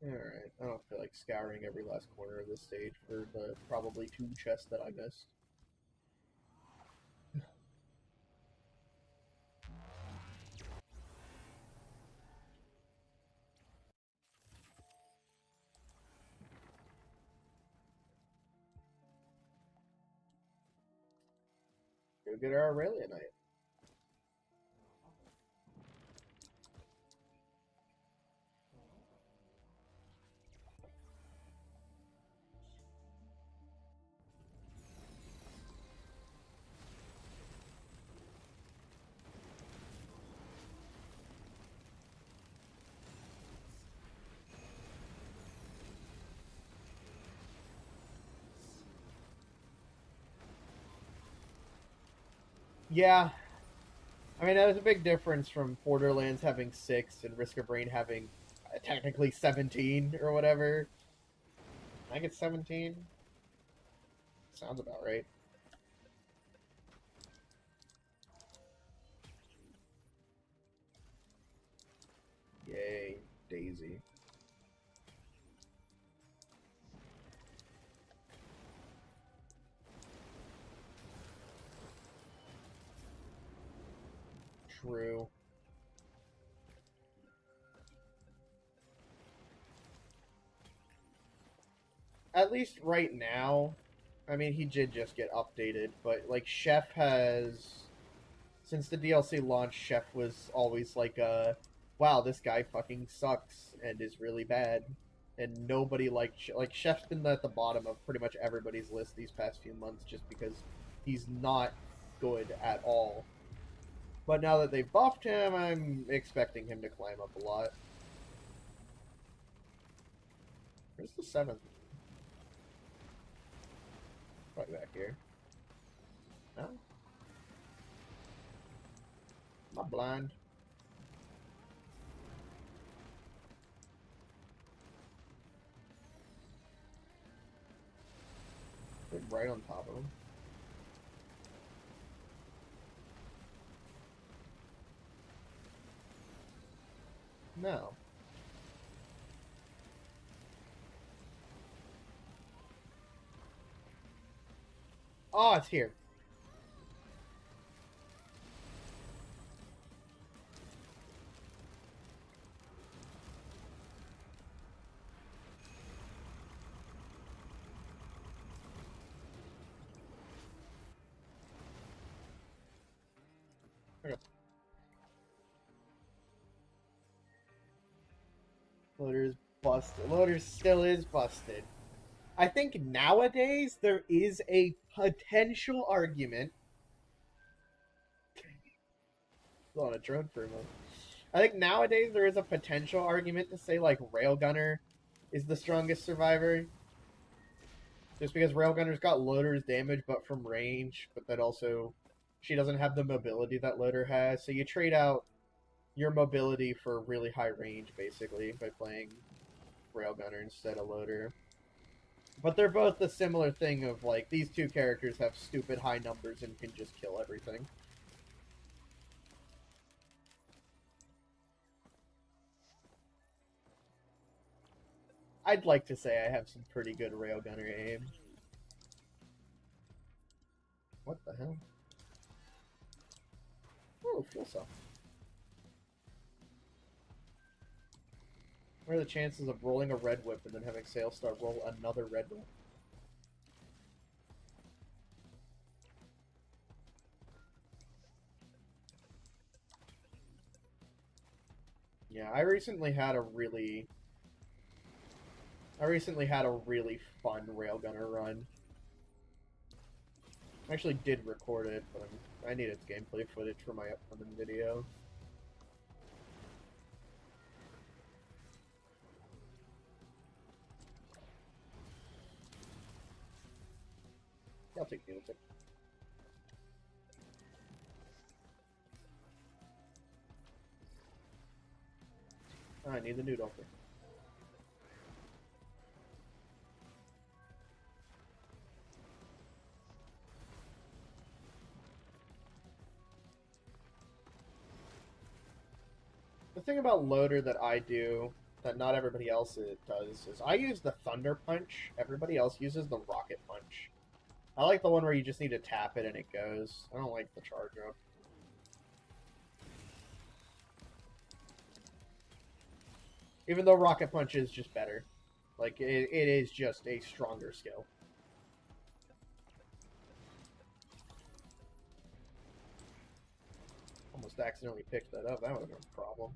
Alright, I don't feel like scouring every last corner of this stage for the probably 2 chests that I missed. Go get our Aurelianite. Yeah, I mean, that was a big difference from Borderlands having 6 and Risk of Rain having technically 17 or whatever. I think it's 17. Sounds about right. Yay, Daisy. True. At least right now, I mean, he did just get updated, but like Chef has, since the DLC launched, Chef was always like, wow, this guy fucking sucks and is really bad, and nobody liked like Chef's been at the bottom of pretty much everybody's list these past few months just because he's not good at all. But now that they've buffed him, I'm expecting him to climb up a lot. Where's the 7th? Right back here. No? I'm not blind. They're right on top of him. No. Oh, it's here. Okay. Loader's busted. Loader still is busted. I think nowadays there is a potential argument. On a drone for a moment. I think nowadays there is a potential argument to say like Railgunner is the strongest survivor. Just because Railgunner's got Loader's damage but from range, but that also she doesn't have the mobility that Loader has. So you trade out your mobility for really high range basically by playing Railgunner instead of Loader. But they're both the similar thing of like these two characters have stupid high numbers and can just kill everything. I'd like to say I have some pretty good Railgunner aim. What the hell? Oh, fuel cell. What are the chances of rolling a red whip and then having Sailstar roll another red whip? Yeah, I recently had a really fun Railgunner run. I actually did record it, but I need its gameplay footage for my upcoming video. I'll take the tip. I need the noodle. The thing about Loader that I do that not everybody else does is I use the Thunder Punch. Everybody else uses the Rocket Punch. I like the one where you just need to tap it and it goes. I don't like the charge up. Even though Rocket Punch is just better. Like, it is just a stronger skill. Almost accidentally picked that up. That would have been a problem.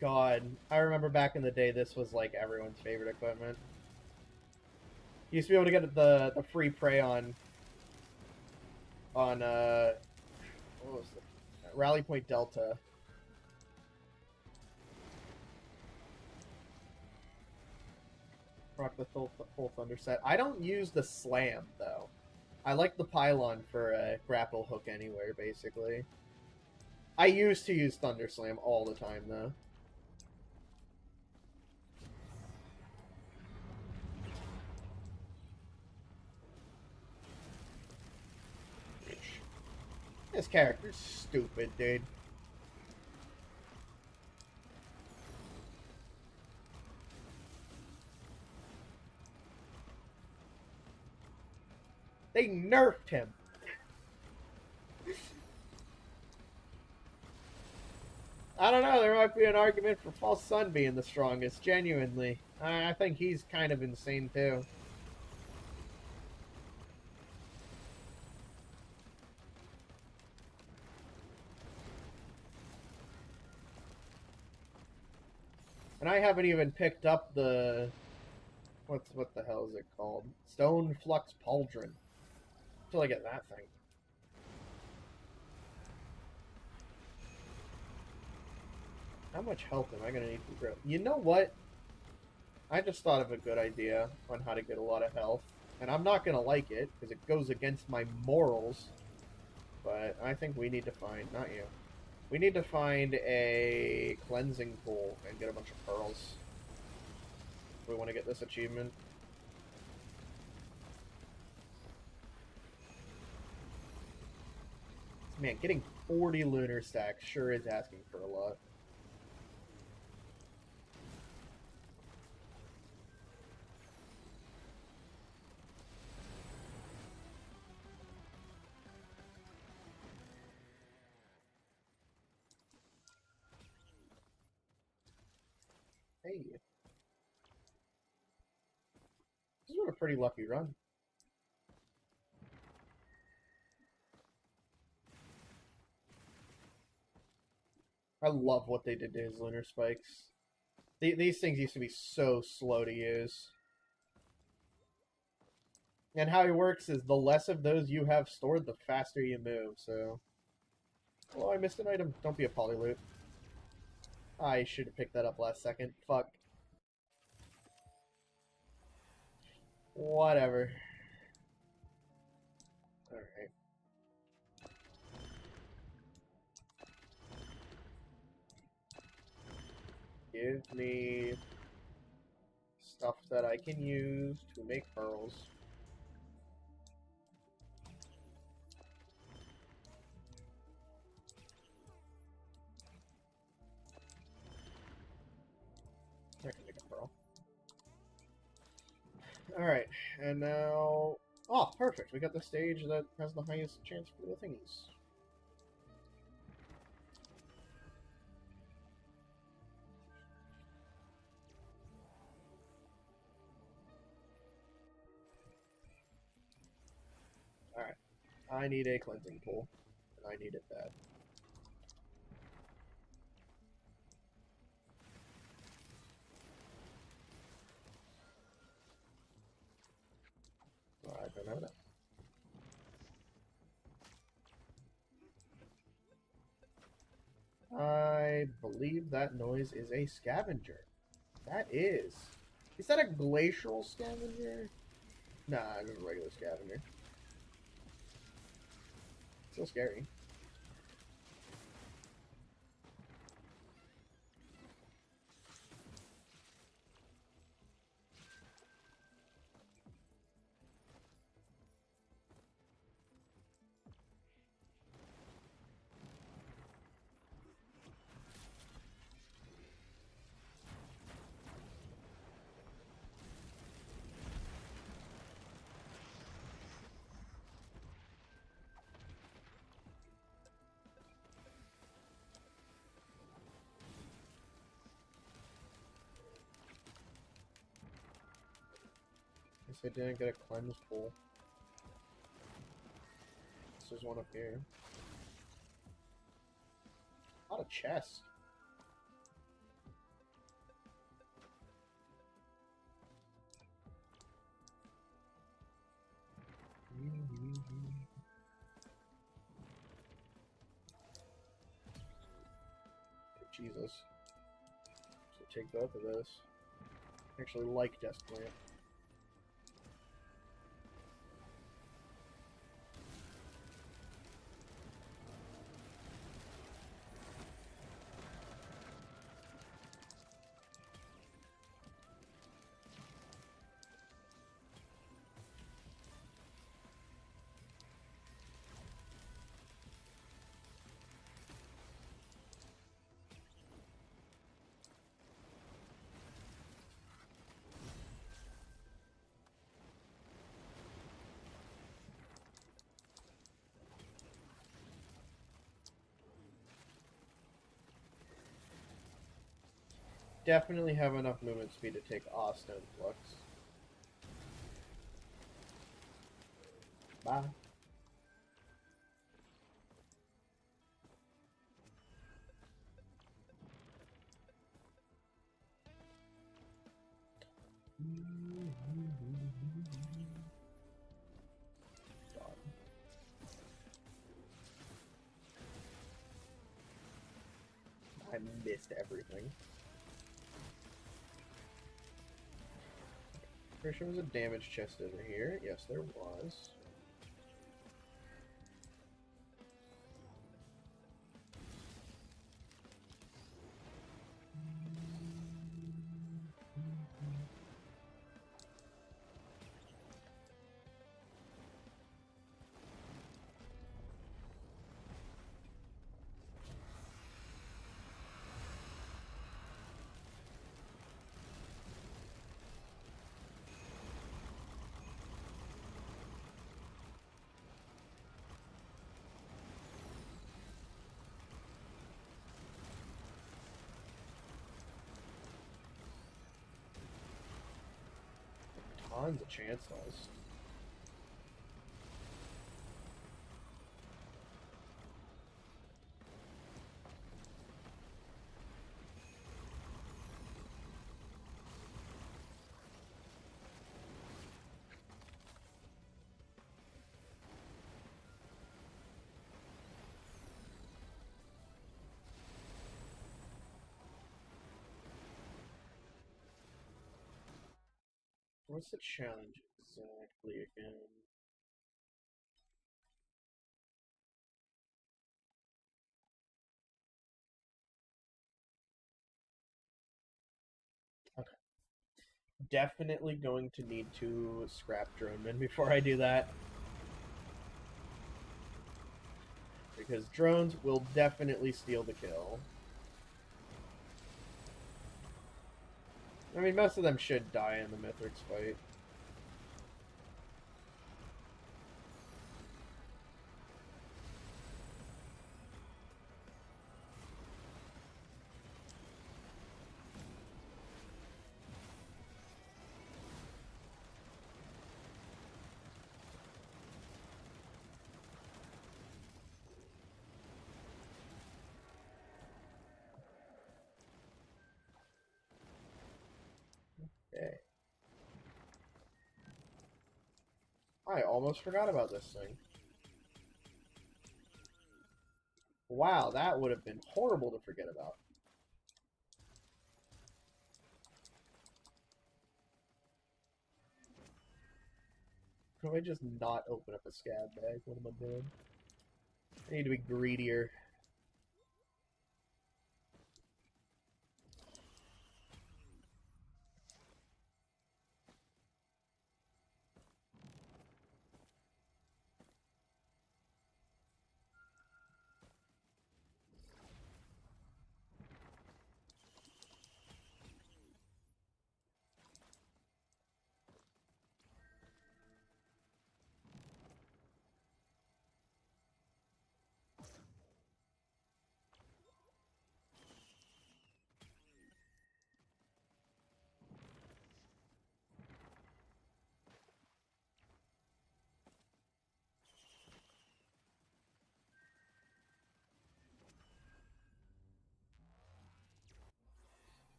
God, I remember back in the day, this was like everyone's favorite equipment. You used to be able to get the free prey on what was it? Rally Point Delta. Rock the full thunder set. I don't use the slam though. I like the pylon for a grapple hook anywhere, basically. I used to use Thunder Slam all the time though. This character's stupid, dude. They nerfed him. I don't know. There might be an argument for False Sun being the strongest. Genuinely, I think he's kind of insane too. And I haven't even picked up the what the hell is it called? Stone Flux Pauldron. Until I get that thing. How much health am I gonna need for growth? You know what? I just thought of a good idea on how to get a lot of health. And I'm not gonna like it, because it goes against my morals. But I think we need to find, not you. We need to find a cleansing pool and get a bunch of pearls. If we want to get this achievement. Man, getting 40 lunar stacks sure is asking for a lot. Hey. This is a pretty lucky run. I love what they did to his lunar spikes. These things used to be so slow to use. And how it works is the less of those you have stored, the faster you move, so... Oh, I missed an item. Don't be a polyloot. I should have picked that up last second. Fuck. Whatever. Alright. Give me stuff that I can use to make pearls. I can make a pearl. Alright, and now... Oh, perfect. We got the stage that has the highest chance for the thingies. Alright. I need a cleansing pool. And I need it bad. I don't have that. I believe that noise is a scavenger. That is. Is that a glacial scavenger? Nah, it's a regular scavenger. Still scary. Guess I didn't get a cleanse pool. There's one up here. A lot of chests. Jesus. So take both of those. I actually like Desk Plant. Definitely have enough movement speed to take off Stone Flux. Bye. I missed everything. Pretty sure there was a damage chest over here. Yes, there was. Tons of chance loss. What's the challenge exactly again? Okay. Definitely going to need to scrap Droneman before I do that. Because drones will definitely steal the kill. I mean, most of them should die in the Mithrix fight. Okay. I almost forgot about this thing. Wow, that would have been horrible to forget about. Can I just not open up a scab bag? What am I doing? I need to be greedier.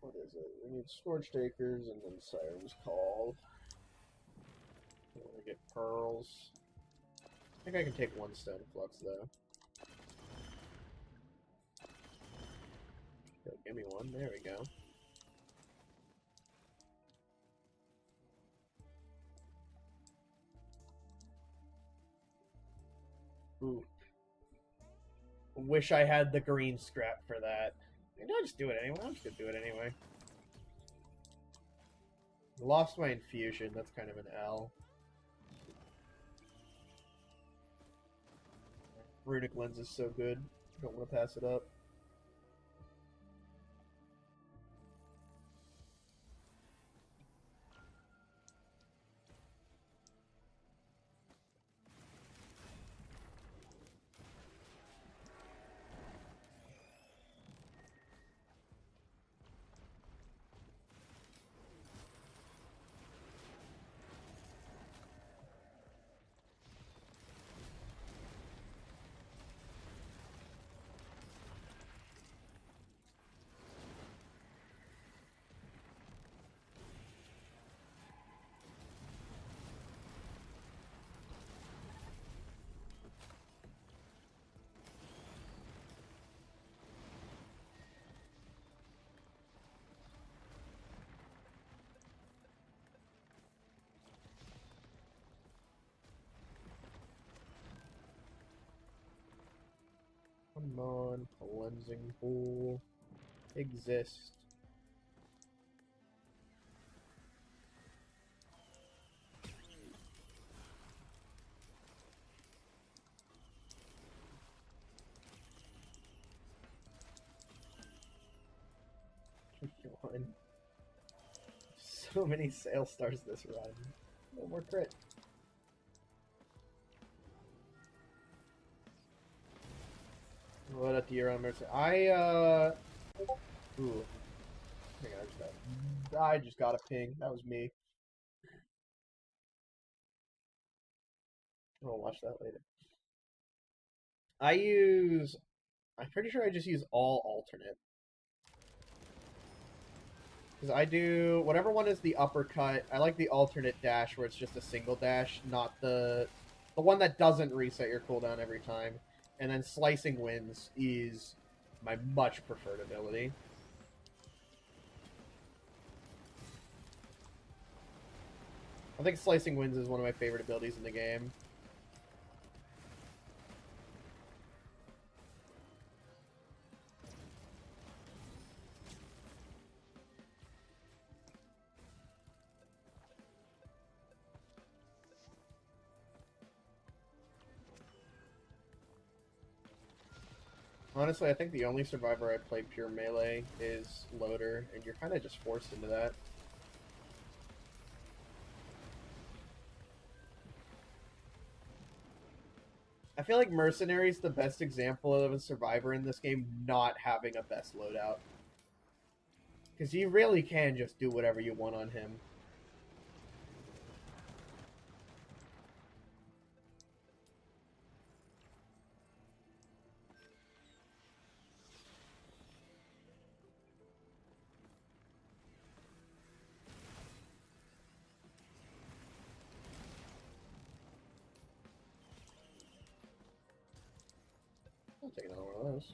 What is it? We need Scorched Acres and then Siren's Call. I want to get pearls. I think I can take one Stone Flux though. Yo, give me one. There we go. Ooh. Wish I had the green scrap for that. Maybe I'll just do it anyway. I'm just gonna do it anyway. Lost my infusion. That's kind of an L. Runic Lens is so good. Don't want to pass it up. Come on, cleansing pool. Exist. One. So many sale stars this run. No more crit. What up to your own mercy? Ooh. Hang on, I just got a ping. That was me. I'll watch that later. I'm pretty sure I just use all alternate. Because I do, whatever one is the uppercut, I like the alternate dash where it's just a single dash, not the one that doesn't reset your cooldown every time. And then Slicing Winds is my much preferred ability. I think Slicing Winds is one of my favorite abilities in the game. Honestly, I think the only Survivor I play pure melee is Loader, and you're kind of just forced into that. I feel like Mercenary's the best example of a Survivor in this game not having a best loadout. Because you really can just do whatever you want on him. I'll take another one of those.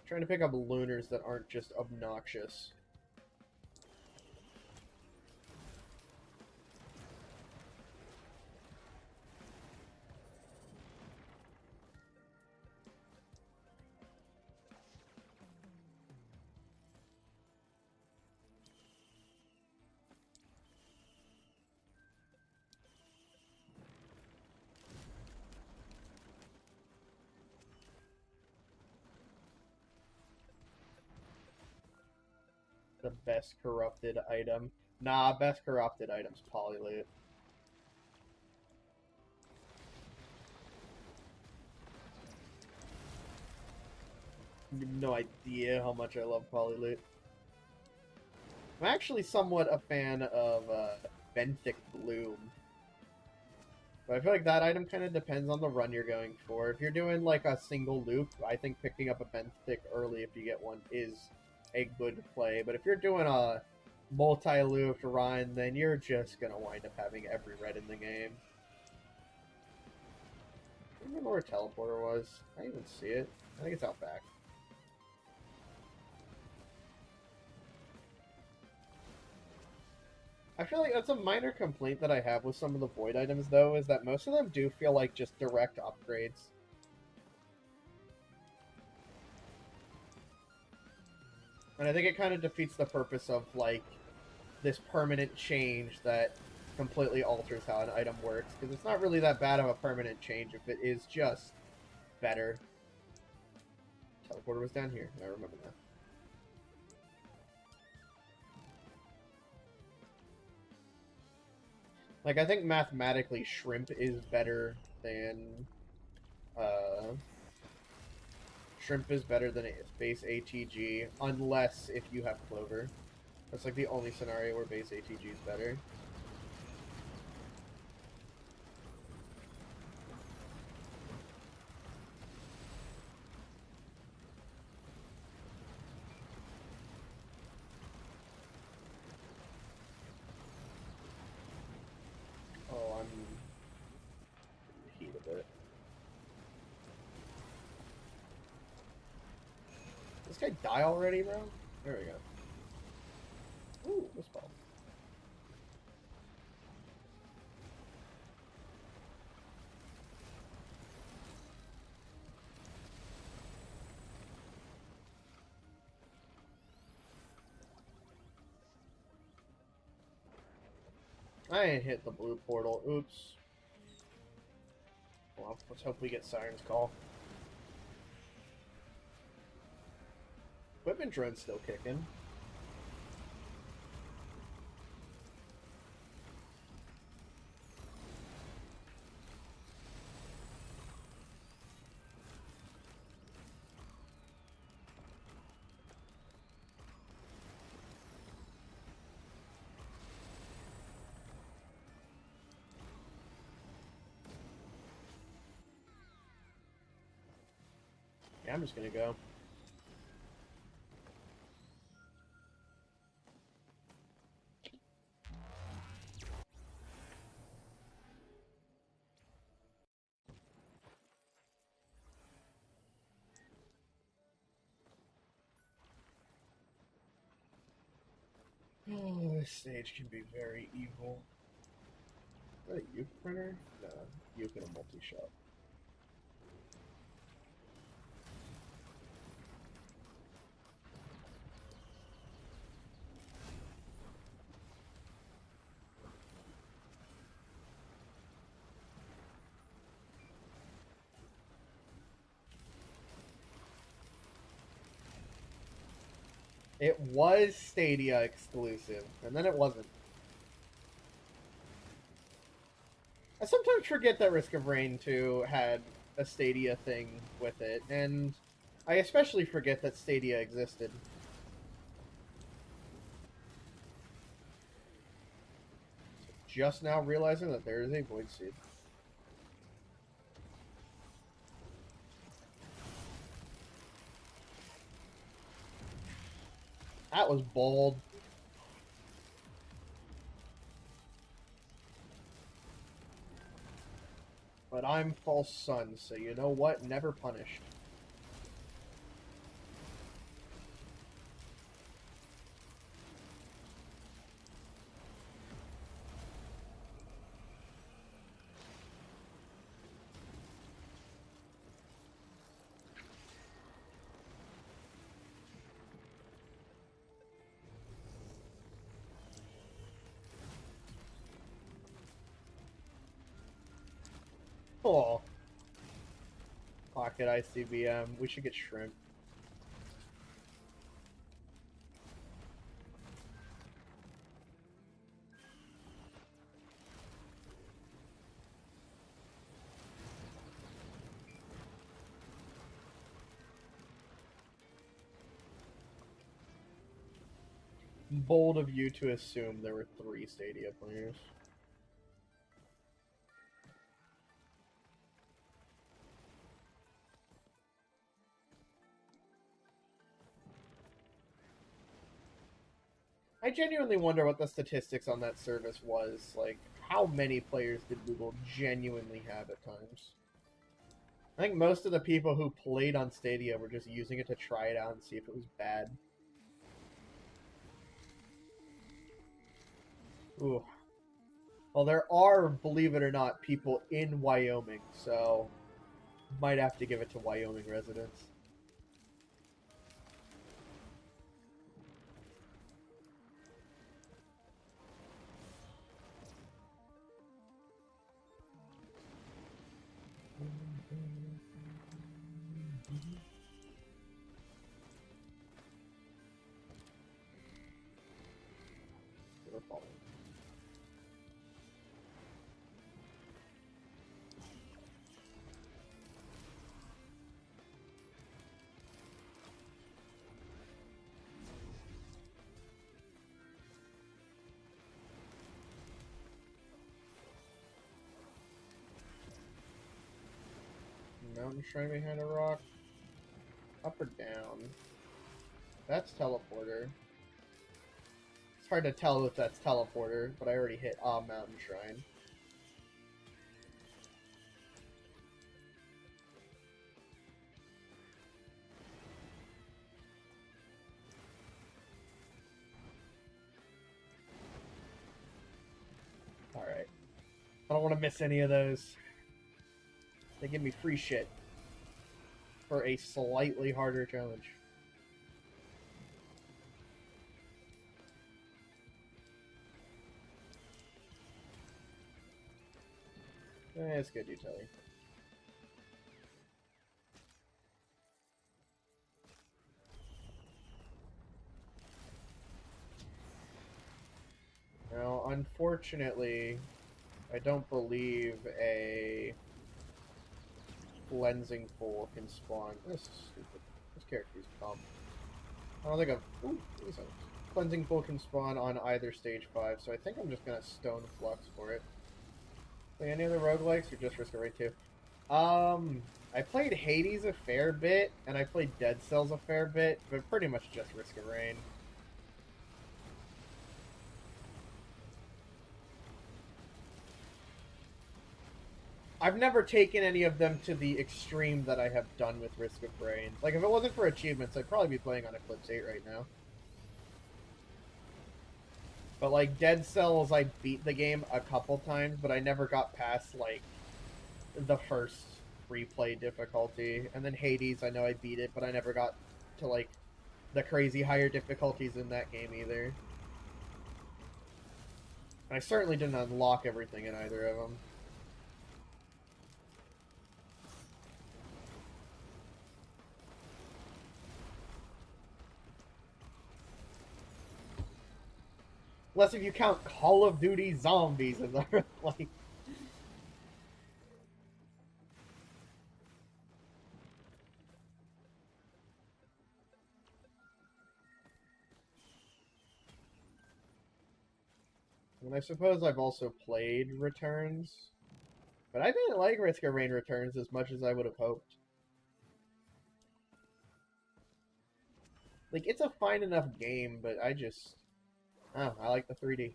Trying to pick up lunars that aren't just obnoxious. The best corrupted item. Nah, best corrupted item's Polyloot. No idea how much I love Polyloot. I'm actually somewhat a fan of Benthic Bloom. But I feel like that item kind of depends on the run you're going for. If you're doing like a single loop, I think picking up a Benthic early if you get one is a good play. But if you're doing a multi-looped run, then you're just going to wind up having every red in the game. I don't remember where Teleporter was. I didn't even see it. I think it's out back. I feel like that's a minor complaint that I have with some of the Void items, though, is that most of them do feel like just direct upgrades. And I think it kind of defeats the purpose of, like, this permanent change that completely alters how an item works, because it's not really that bad of a permanent change if it is just better. Teleporter was down here. I remember that. Like, I think mathematically Shrimp is better than... Shrimp is better than base ATG, unless if you have Clover. That's like the only scenario where base ATG is better. Oh, I'm in the heat of it. This guy die already, bro? There we go. Ooh, this ball. I ain't hit the blue portal. Oops. Well, let's hope we get Siren's Call. Equipment drone's still kicking. Yeah, I'm just gonna go. Oh, this stage can be very evil. Is that a Uke printer? No, Uke in a multi-shot. It was Stadia exclusive, and then it wasn't. I sometimes forget that Risk of Rain 2 had a Stadia thing with it, and I especially forget that Stadia existed. Just now realizing that there is a Void Seed. That was bold. But I'm False Sun, so you know what? Never punished. Oh. Pocket ICBM. We should get Shrimp. Bold of you to assume there were 3 Stadia players. I genuinely wonder what the statistics on that service was. Like, how many players did Google genuinely have at times? I think most of the people who played on Stadia were just using it to try it out and see if it was bad. Ooh. Well, there are, believe it or not, people in Wyoming, so might have to give it to Wyoming residents. We're following. Mountain shrine behind a rock. Up or down? That's teleporter. It's hard to tell if that's teleporter, but I already hit mountain shrine. Alright. I don't want to miss any of those. They give me free shit for a slightly harder challenge. It's good utility. Now, unfortunately, I don't believe a cleansing pool can spawn. This is stupid. This character's dumb. I don't think I've. Ooh, cleansing pool can spawn on either stage 5, so I think I'm just gonna stone flux for it. Play any other roguelikes or just Risk of Rain 2? I played Hades a fair bit, and I played Dead Cells a fair bit, but pretty much just Risk of Rain. I've never taken any of them to the extreme that I have done with Risk of Rain. Like, if it wasn't for achievements, I'd probably be playing on Eclipse 8 right now. But, like, Dead Cells, I beat the game a couple times, but I never got past, like, the first replay difficulty. And then Hades, I know I beat it, but I never got to, like, the crazy higher difficulties in that game either. And I certainly didn't unlock everything in either of them. Unless if you count Call of Duty Zombies in the like. And I suppose I've also played Returns, but I didn't like Risk of Rain Returns as much as I would have hoped. Like, it's a fine enough game, but I just, oh, I like the 3D.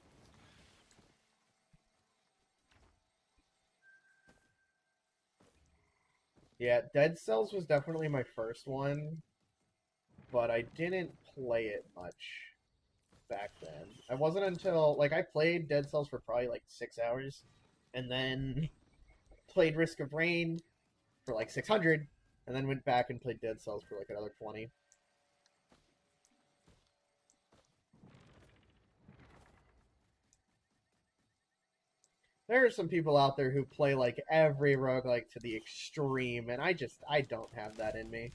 Yeah, Dead Cells was definitely my first one, but I didn't play it much back then. It wasn't until, like, I played Dead Cells for probably like 6 hours, and then played Risk of Rain for like 600, and then went back and played Dead Cells for like another 20. There are some people out there who play like every roguelike to the extreme, and I don't have that in me.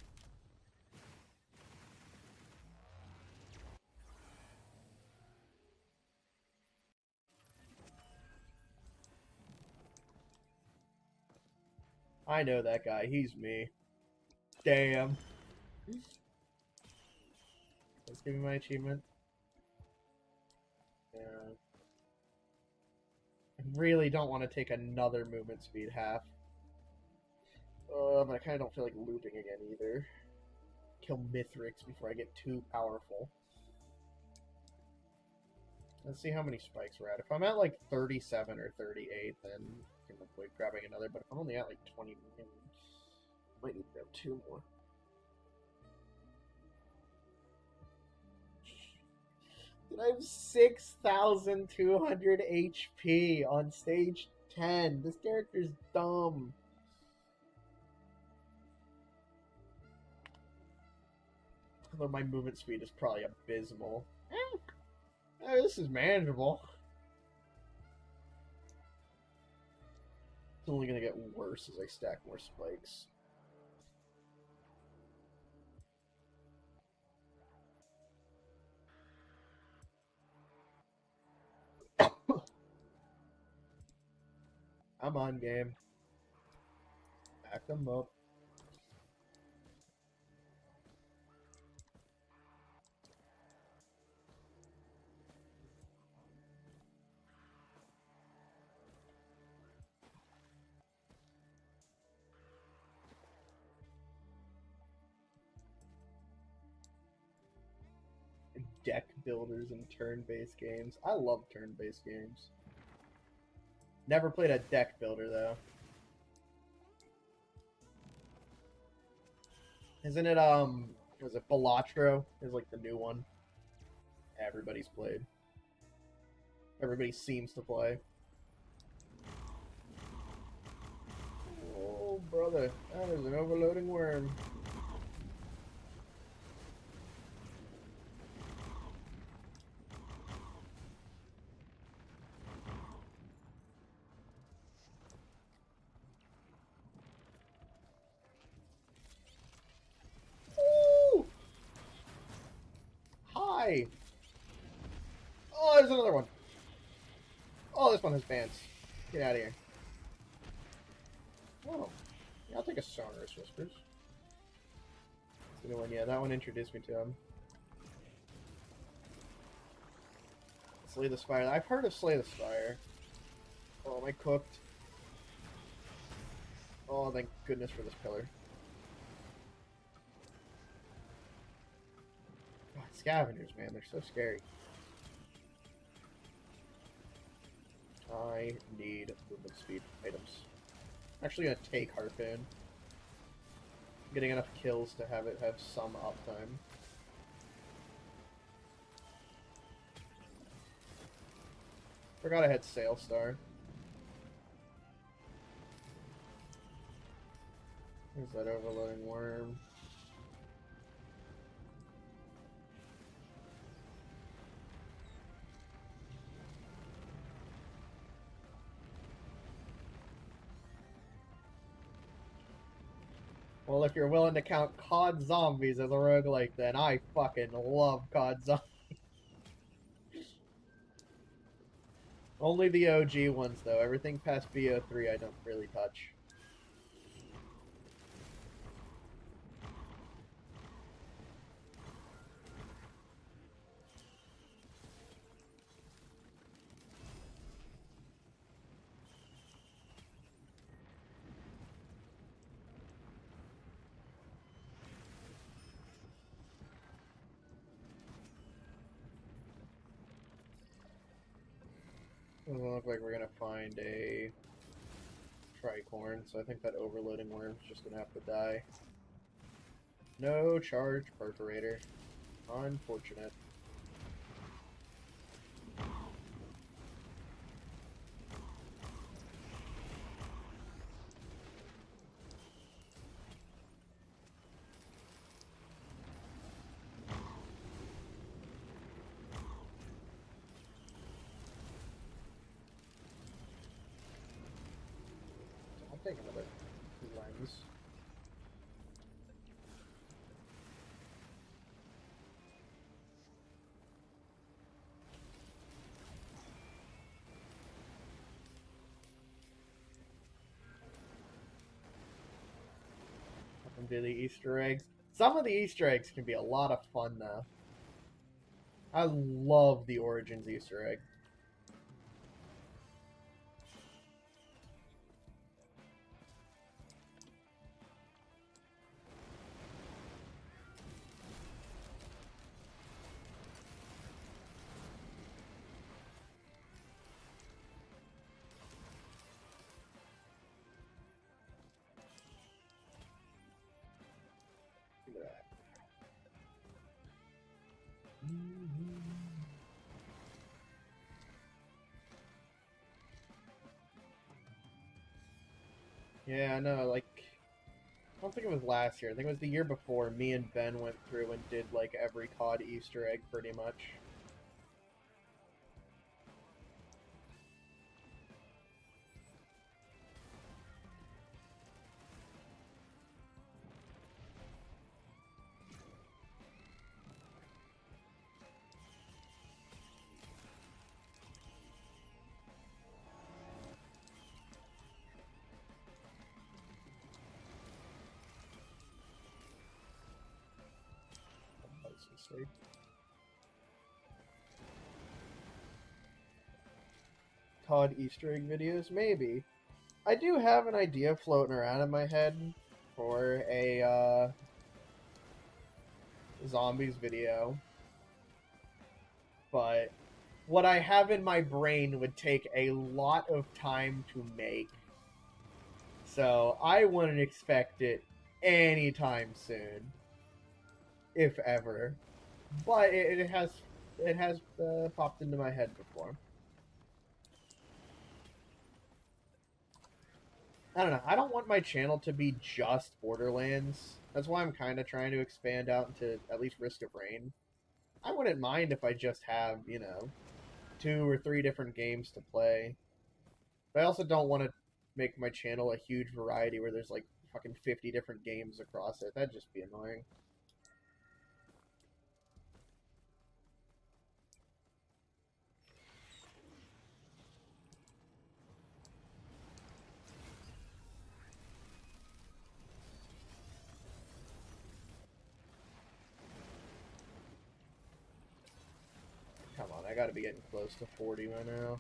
I know that guy. He's me. Damn. Let's give me my achievement. Yeah. I really don't want to take another movement speed half. But I kind of don't feel like looping again either. Kill Mithrix before I get too powerful. Let's see how many spikes we're at. If I'm at like 37 or 38, then I can avoid grabbing another. But if I'm only at like 20, I might need to grab 2 more. I have 6,200 HP on stage 10. This character's dumb. Although my movement speed is probably abysmal. This is manageable. It's only going to get worse as I stack more spikes. I'm on game. Back them up. Deck builders and turn-based games. I love turn-based games. Never played a deck builder though. Isn't it was it Balatro is like the new one? Everybody's played. Everybody seems to play. Oh brother, that is an overloading worm. Hi! Oh, there's another one. Oh, this one has bans. Get out of here. Oh. Yeah, I'll take a Sonorous Whispers. That's the new one. Yeah, that one introduced me to him. Slay the Spire. I've heard of Slay the Spire. Oh, am I cooked? Oh, thank goodness for this pillar. God, scavengers, man, they're so scary. I need movement speed items. I'm actually gonna take Harpoon. I'm getting enough kills to have it have some uptime. Forgot I had Sailstar. There's that overloading worm. Well, if you're willing to count COD Zombies as a roguelike, then I fucking love COD Zombies. Only the OG ones, though. Everything past BO3 I don't really touch. Doesn't look like we're gonna find a Tricorn, so I think that overloading worm's just gonna have to die. No charge perforator. Unfortunate. I'll take another lens. Nothing to the Easter eggs. Some of the Easter eggs can be a lot of fun, though. I love the Origins Easter egg. Look at that. Yeah, no, like, I don't think it was last year. I think it was the year before. Me and Ben went through and did, like, every COD Easter egg, pretty much. That's a mistake. COD Easter egg videos? Maybe. I do have an idea floating around in my head for a zombies video, but what I have in my brain would take a lot of time to make. So I wouldn't expect it anytime soon, if ever. But it has popped into my head before. I don't know. I don't want my channel to be just Borderlands. That's why I'm kind of trying to expand out into at least Risk of Rain. I wouldn't mind if I just have, 2 or 3 different games to play. But I also don't want to make my channel a huge variety where there's like fucking 50 different games across it. That'd just be annoying. Come on, I gotta be getting close to 40 by now.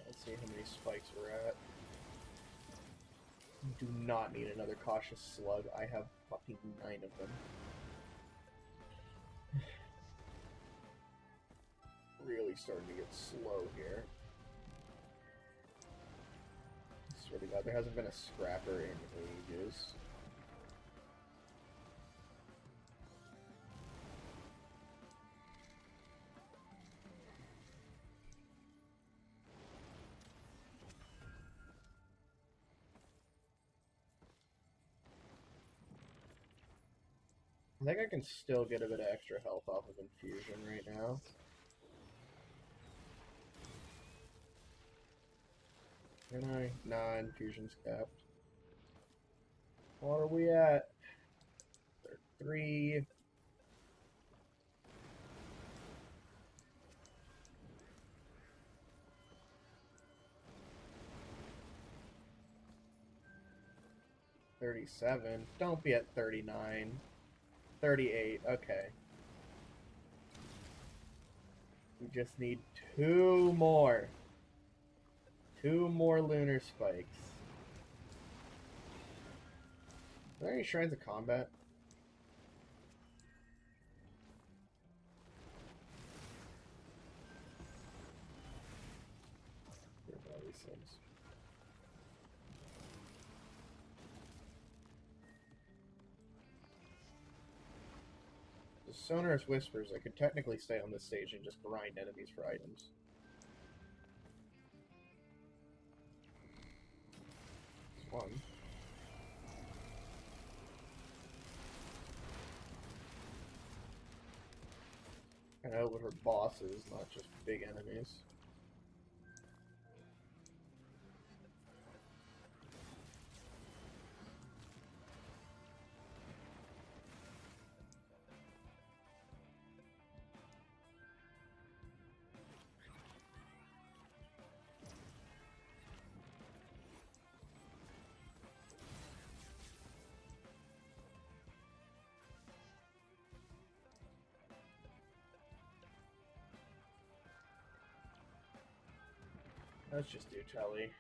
Let's see how many spikes we're at. Do not need another cautious slug. I have fucking 9 of them. Really starting to get slow here. I swear to God, there hasn't been a scrapper in ages. I think I can still get a bit of extra health off of infusion right now. Can I? Nah, infusion's capped. What are we at? 3. $37. Don't be at 39. 38. Okay. We just need 2 more. 2 more lunar spikes. Are there any shrines of combat? Where are all these things? The Sonorous Whispers, I could technically stay on this stage and just grind enemies for items. It's one. And I hope for bosses, not just big enemies. Let's just do Telly.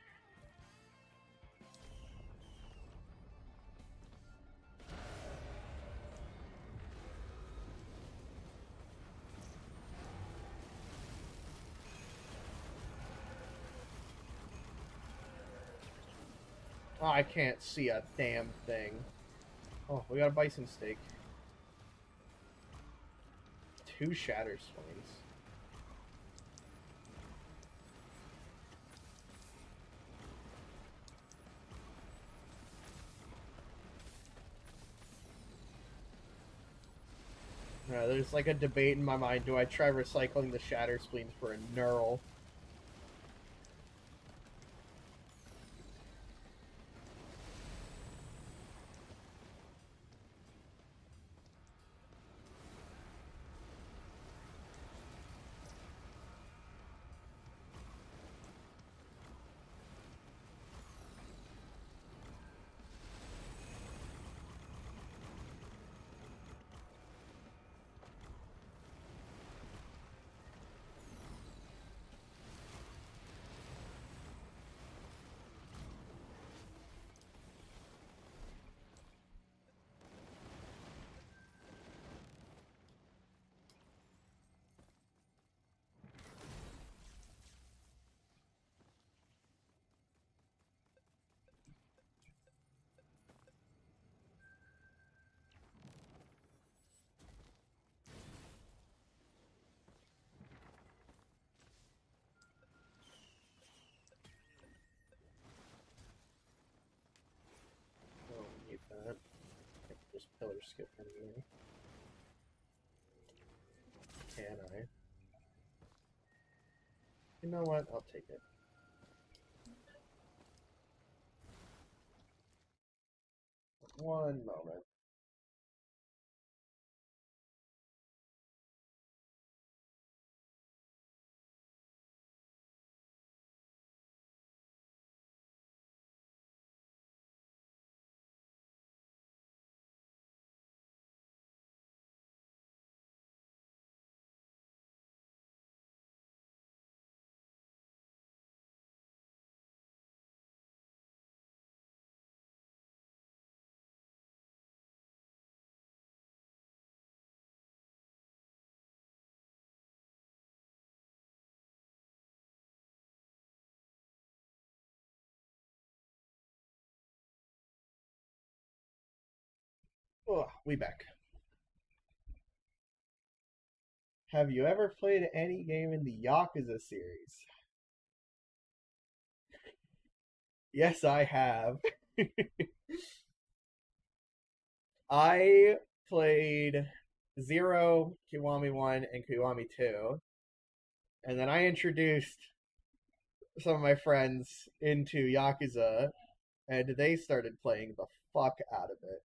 Oh, I can't see a damn thing. Oh, we got a bison steak. 2 shatter swings. There's like a debate in my mind. Do I try recycling the shatter spleens for a knurl? I don't need that. I can just pillar skip anyway. Can I? You know what? I'll take it. One moment. Oh, we back. Have you ever played any game in the Yakuza series? Yes, I have. I played 0, Kiwami 1, and Kiwami 2, and then I introduced some of my friends into Yakuza, and they started playing the fuck out of it.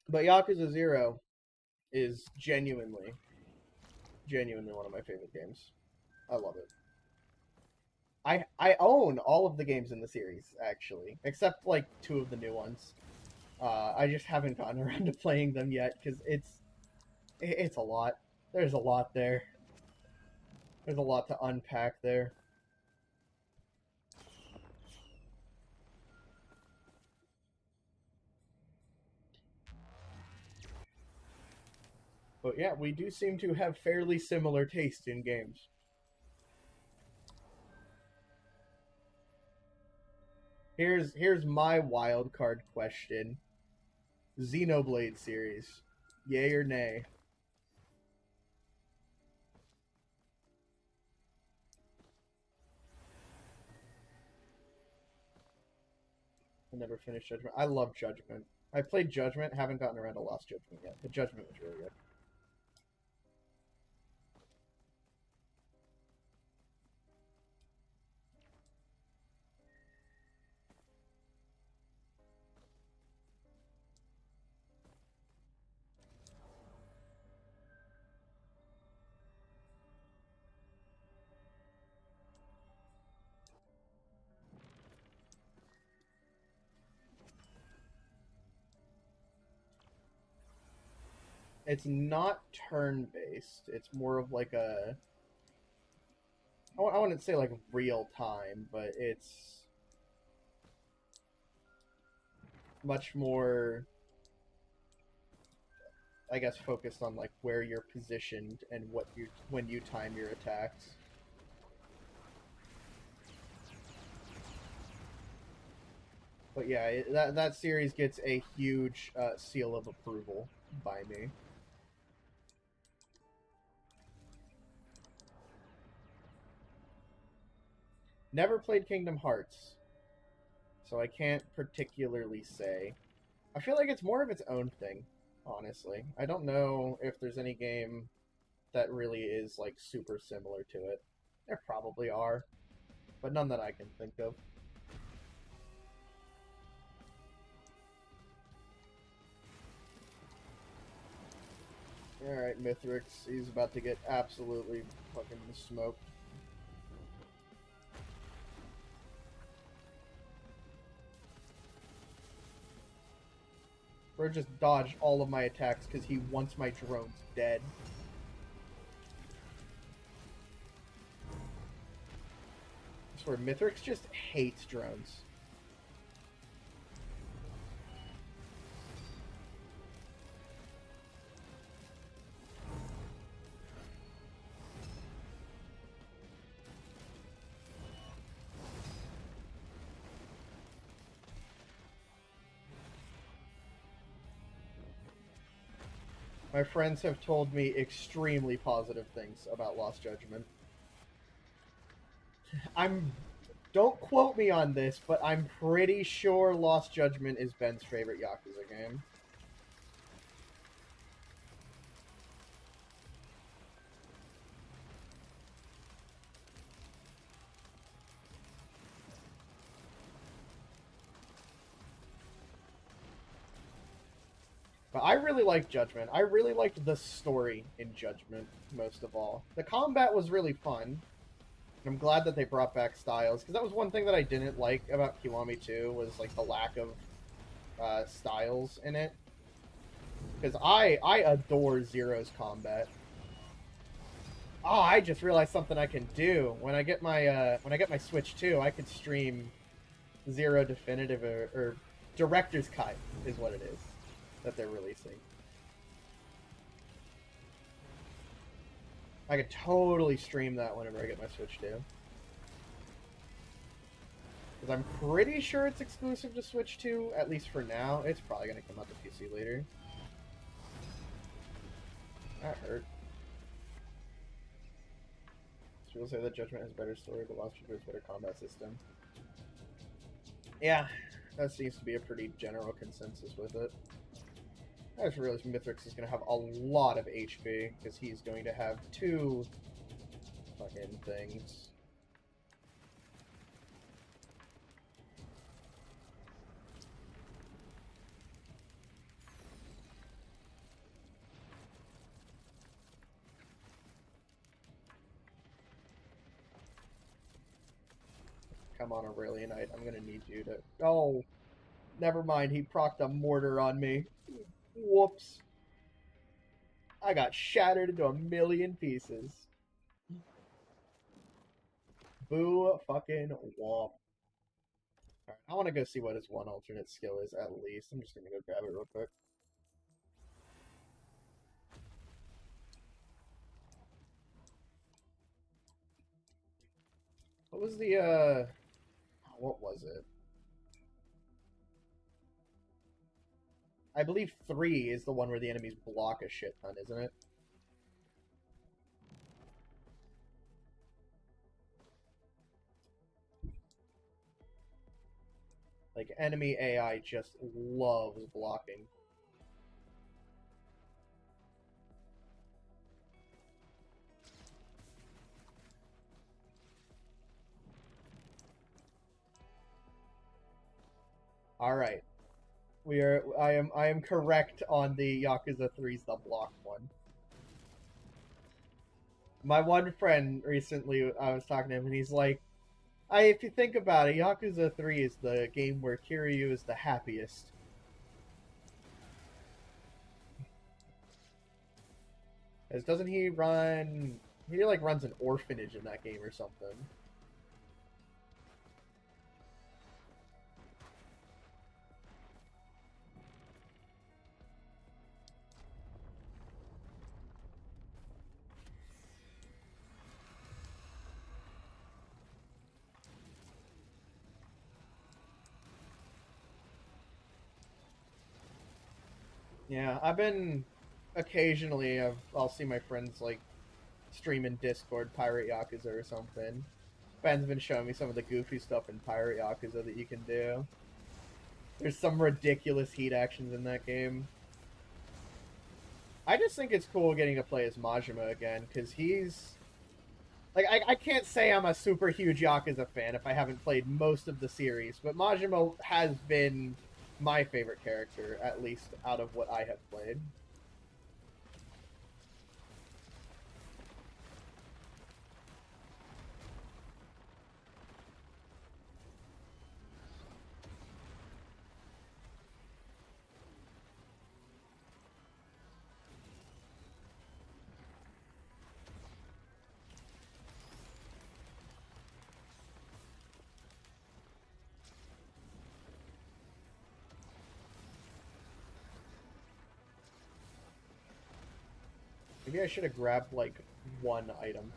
But Yakuza 0 is genuinely one of my favorite games. I love it. I own all of the games in the series actually, except like 2 of the new ones. I just haven't gotten around to playing them yet because it's a lot. There's a lot there. There's a lot to unpack there. But yeah, we do seem to have fairly similar taste in games. Here's my wild card question. Xenoblade series. Yay or nay? I never finished Judgment. I love Judgment. I played Judgment, haven't gotten around to Lost Judgment yet, but Judgment was really good. It's not turn-based. It's more of like a... I wouldn't say like real time, but it's much more, I guess, focused on like where you're positioned and when you time your attacks. But yeah, that series gets a huge seal of approval by me. Never played Kingdom Hearts, so I can't particularly say. I feel like it's more of its own thing, honestly. I don't know if there's any game that really is like super similar to it. There probably are, but none that I can think of. Alright, Mithrix, he's about to get absolutely fucking smoked. Bro just dodged all of my attacks because he wants my drones dead. I swear, Mithrix just hates drones. My friends have told me extremely positive things about Lost Judgment. Don't quote me on this, but I'm pretty sure Lost Judgment is Ben's favorite Yakuza game. But I really liked Judgment. I really liked the story in Judgment, most of all. The combat was really fun. I'm glad that they brought back Styles, because that was one thing that I didn't like about Kiwami 2, was like the lack of Styles in it. Because I adore Zero's combat. Oh, I just realized something I can do. When I get my Switch 2, I could stream Zero Definitive or Director's Cut is what it is that they're releasing. I could totally stream that whenever I get my Switch 2. Because I'm pretty sure it's exclusive to Switch 2, at least for now. It's probably going to come out to PC later. That hurt. People say that Judgment has better story, but Lost Judgment has better combat system. Yeah, that seems to be a pretty general consensus with it. I just realized Mithrix is going to have a lot of HP, because he's going to have 2 fucking things. Come on, Aurelionite, I'm going to need you to... Oh, never mind, he procced a mortar on me. Whoops. I got shattered into a million pieces. Boo fucking womp. Alright, I want to go see what his one alternate skill is at least. I'm just going to go grab it real quick. What was the, what was it? I believe 3 is the one where the enemies block a shit ton, isn't it? Like, enemy AI just loves blocking. Alright. I am correct on the Yakuza 3's the block one. My one friend recently, I was talking to him, and he's like, if you think about it, Yakuza 3 is the game where Kiryu is the happiest. Because doesn't he run? He like runs an orphanage in that game or something. Yeah, I've been occasionally. I'll see my friends like stream in Discord Pirate Yakuza or something. Ben's been showing me some of the goofy stuff in Pirate Yakuza that you can do. There's some ridiculous heat actions in that game. I just think it's cool getting to play as Majima again because he's like I can't say I'm a super huge Yakuza fan if I haven't played most of the series, but Majima has been my favorite character at least out of what I have played. Maybe I should have grabbed like one item.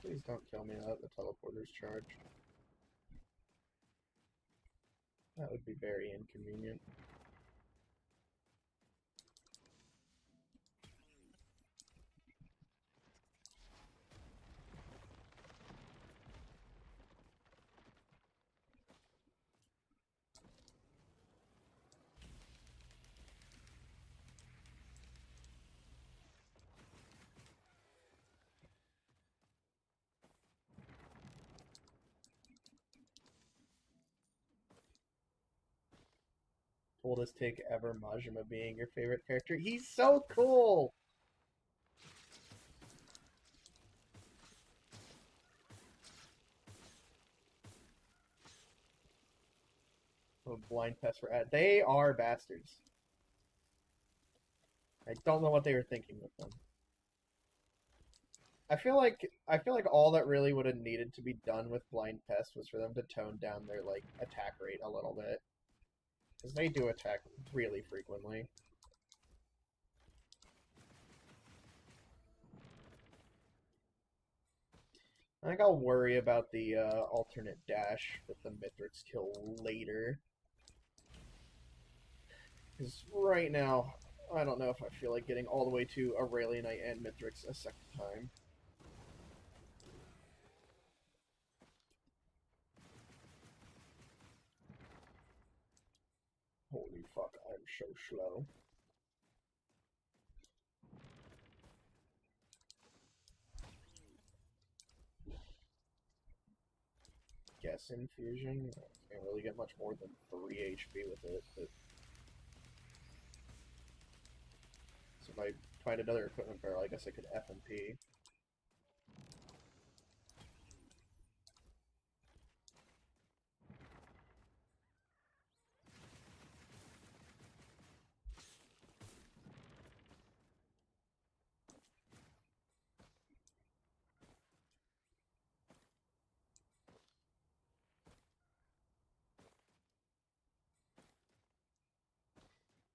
Please don't kill me now that the teleporter's charged. That would be very inconvenient. Oldest take ever, Majima being your favorite character. He's so cool! Oh, blind pests were at. They are bastards. I don't know what they were thinking with them. I feel like all that really would have needed to be done with blind pest was for them to tone down their like attack rate a little bit. Because they do attack really frequently. I think I'll worry about the alternate dash with the Mithrix kill later. Because right now, I don't know if I feel like getting all the way to Aurelianite and Mithrix a second time. Holy fuck, I'm so slow. Guess infusion. I can't really get much more than 3 HP with it, but so if I find another equipment barrel, I guess I could FMP.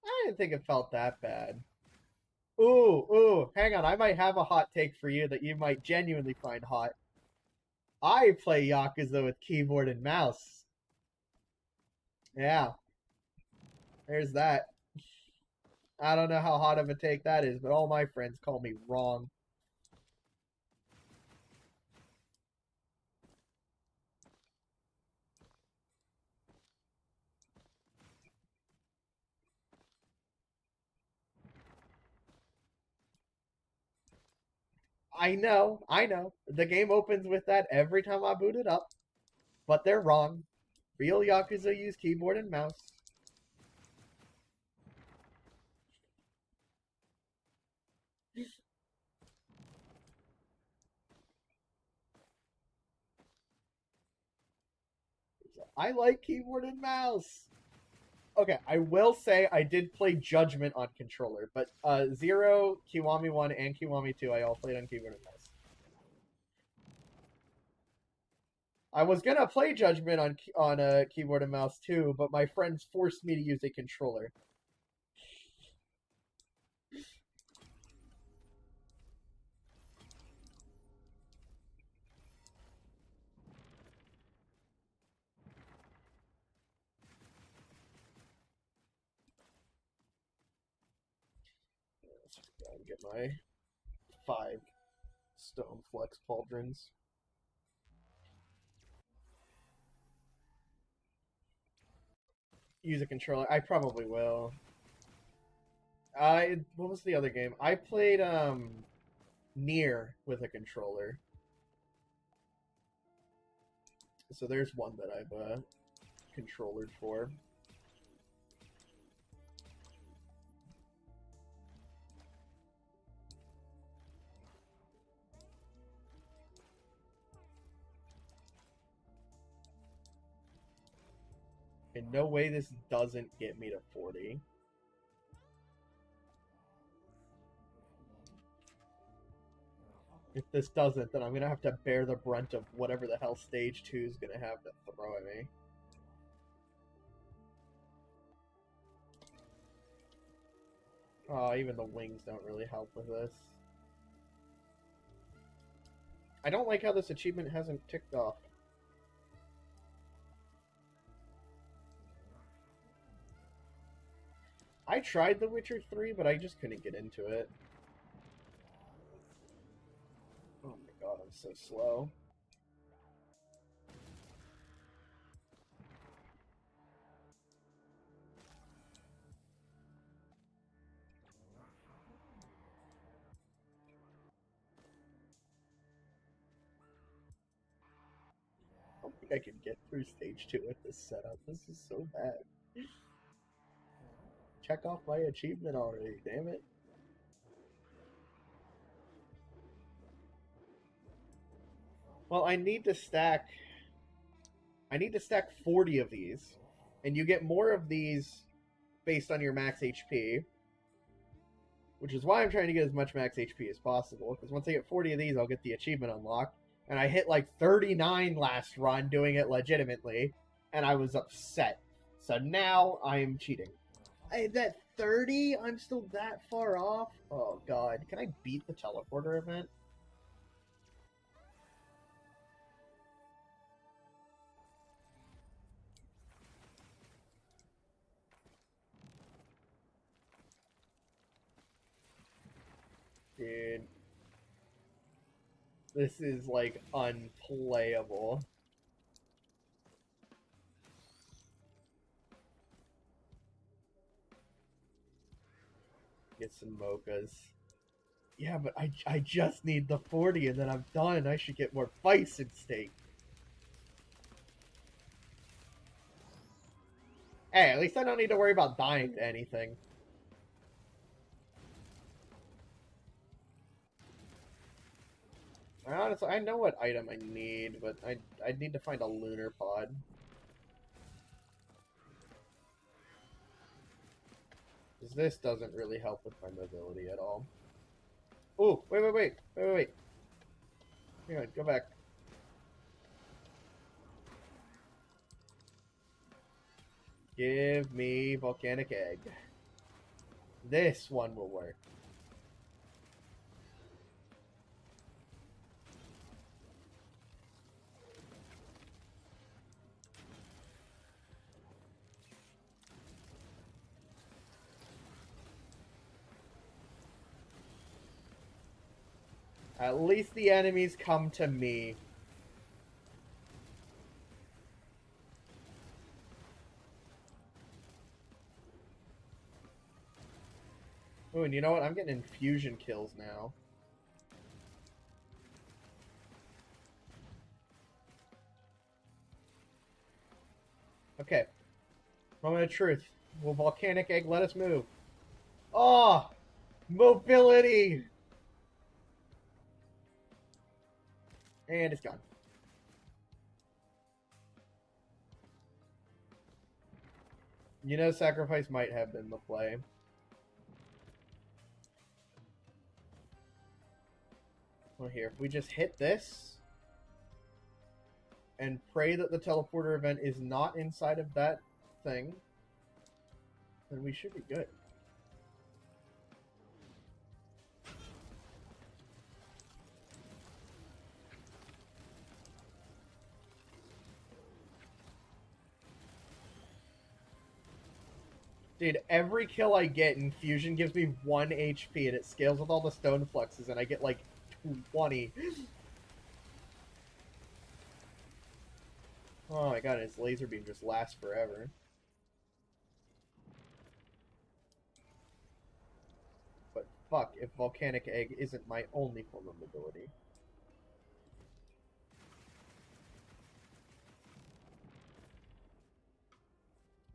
I didn't think it felt that bad. Ooh, hang on. I might have a hot take for you that you might genuinely find hot. I play Yakuza with keyboard and mouse. Yeah, there's that. I don't know how hot of a take that is, but all my friends call me wrong. I know, I know. The game opens with that every time I boot it up, but they're wrong. Real Yakuza use keyboard and mouse. I like keyboard and mouse. Okay, I will say I did play Judgment on controller, but Zero, Kiwami 1, and Kiwami 2, I all played on keyboard and mouse. I was gonna play Judgment on a keyboard and mouse too, but my friends forced me to use a controller. Let's just go and get my 5 stone flex pauldrons. Use a controller. I probably will. What was the other game? I played Nier with a controller. So there's one that I've controllered for. In no way this doesn't get me to 40. If this doesn't, then I'm gonna have to bear the brunt of whatever the hell stage 2 is gonna have to throw at me. Oh, even the wings don't really help with this. I don't like how this achievement hasn't ticked off. I tried The Witcher 3, but I just couldn't get into it. Oh my god, I'm so slow. I don't think I can get through stage 2 with this setup. This is so bad. Check off my achievement already, damn it. Well, I need to stack 40 of these, and you get more of these based on your max HP, which is why I'm trying to get as much max HP as possible, because once I get 40 of these, I'll get the achievement unlocked, and I hit like 39 last run doing it legitimately, and I was upset. So now I'm cheating. That 30, I'm still that far off? Oh god, can I beat the teleporter event? Dude. This is like unplayable. Get some mochas. Yeah, but I just need the 40 and then I'm done. I should get more bison steak. Hey, at least I don't need to worry about dying to anything. Honestly, I know what item I need, but I need to find a lunar pod. Because this doesn't really help with my mobility at all. Oh, wait. Hang on, go back. Give me volcanic egg. This one will work. At least the enemies come to me. Oh, and you know what? I'm getting infusion kills now. Okay. Moment of truth. Will Volcanic Egg let us move? Oh! Mobility! And it's gone. You know, sacrifice might have been the play. Well, here, if we just hit this and pray that the teleporter event is not inside of that thing, then we should be good. Dude, every kill I get in Fusion gives me 1 HP, and it scales with all the stone fluxes, and I get like 20. Oh my god, his laser beam just lasts forever. But fuck, if Volcanic Egg isn't my only form of mobility.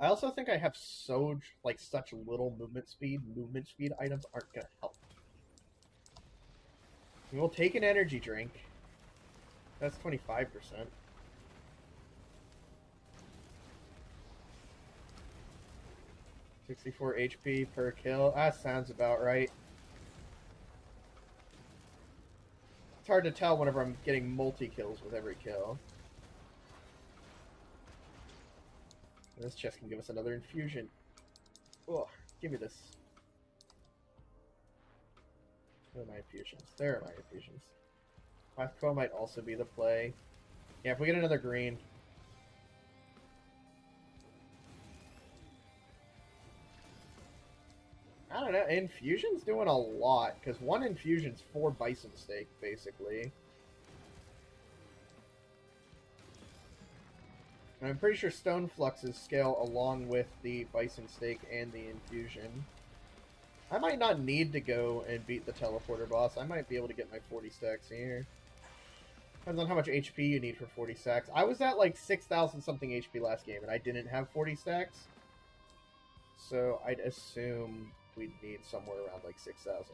I also think I have such little movement speed. Movement speed items aren't gonna help. We'll take an energy drink. That's 25%. 64 HP per kill. That sounds about right. It's hard to tell whenever I'm getting multi-kills with every kill. This chest can give us another infusion. Oh, give me this. Where are my infusions? There are my infusions. Quackco might also be the play. Yeah, if we get another green. I don't know. Infusion's doing a lot, because one infusion's 4 bison steak, basically. And I'm pretty sure stone fluxes scale along with the bison steak and the infusion. I might not need to go and beat the teleporter boss. I might be able to get my 40 stacks here. Depends on how much HP you need for 40 stacks. I was at like 6,000 something HP last game, and I didn't have 40 stacks. So I'd assume we'd need somewhere around like 6,000.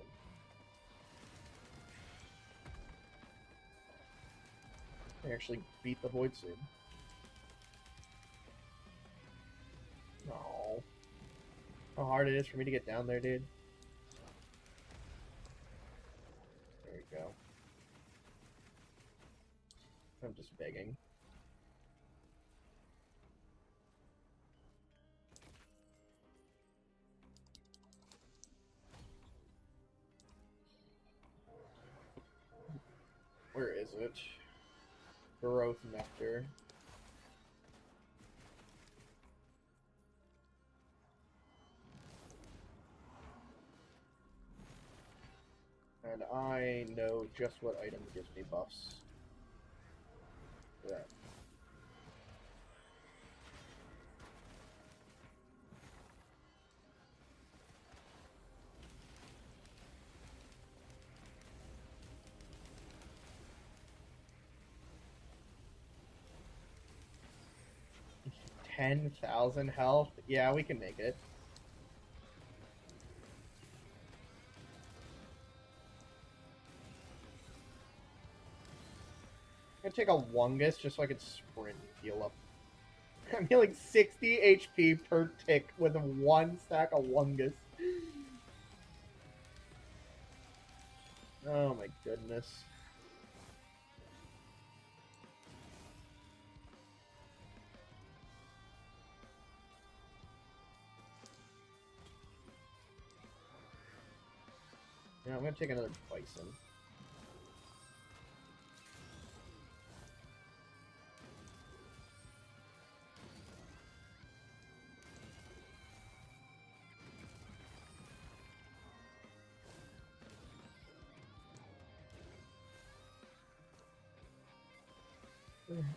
I actually beat the Void soon. Oh. How hard it is for me to get down there, dude. There we go. I'm just begging. Where is it? Growth Nectar. And I know just what item gives me buffs. That. $10,000 health? Yeah, we can make it. I'm gonna take a Wungus just so I can sprint and heal up. I'm healing 60 HP per tick with 1 stack of Wungus. Oh my goodness. Yeah, I'm gonna take another Bison.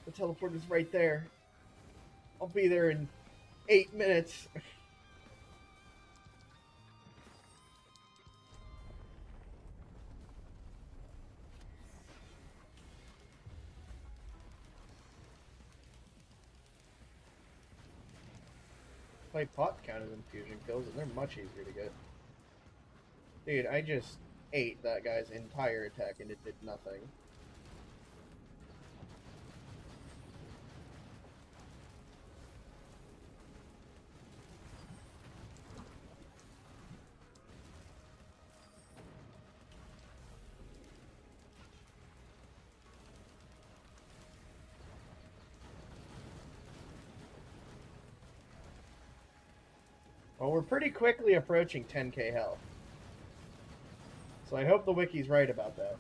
The teleport is right there. I'll be there in 8 minutes. fight pot count as infusion kills, and they're much easier to get. Dude, I just ate that guy's entire attack and it did nothing. Well, we're pretty quickly approaching 10k health. So I hope the wiki's right about that.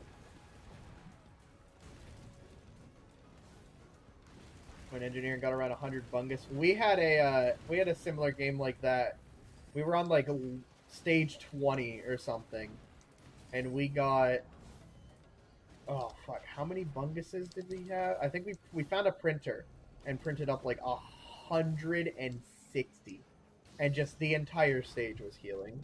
When engineering got around 100 bungus, we had a similar game like that. We were on like stage 20 or something, and we got, oh fuck, how many bunguses did we have? I think we found a printer and printed up like 160. And just the entire stage was healing.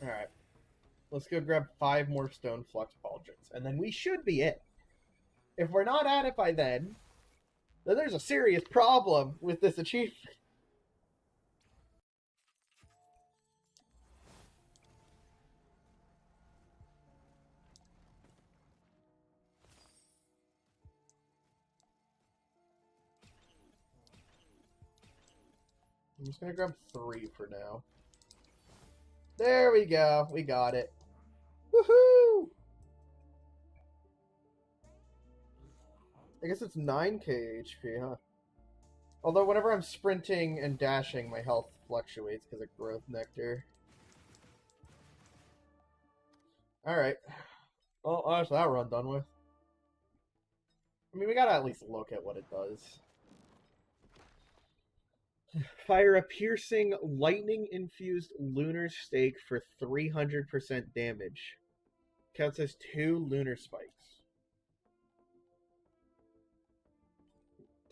Alright. Let's go grab 5 more stone flux pauldrons, and then we should be it. If we're not at it by then there's a serious problem with this achievement. I'm just gonna grab 3 for now. There we go. We got it. Woohoo! I guess it's 9k HP, huh? Although whenever I'm sprinting and dashing, my health fluctuates because of growth nectar. Alright. Well, that's that run done with. I mean, we gotta at least look at what it does. Fire a piercing, lightning-infused lunar stake for 300% damage. Counts as 2 lunar spikes.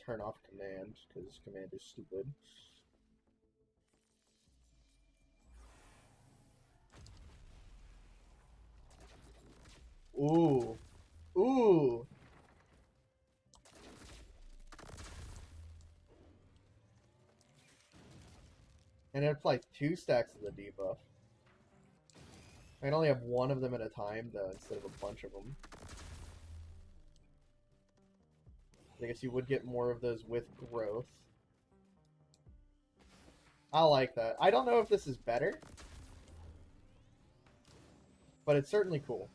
Turn off command, because command is stupid. Ooh. Ooh! And it applies 2 stacks of the debuff. I can only have 1 of them at a time, though, instead of a bunch of them. I guess you would get more of those with growth. I like that. I don't know if this is better, but it's certainly cool.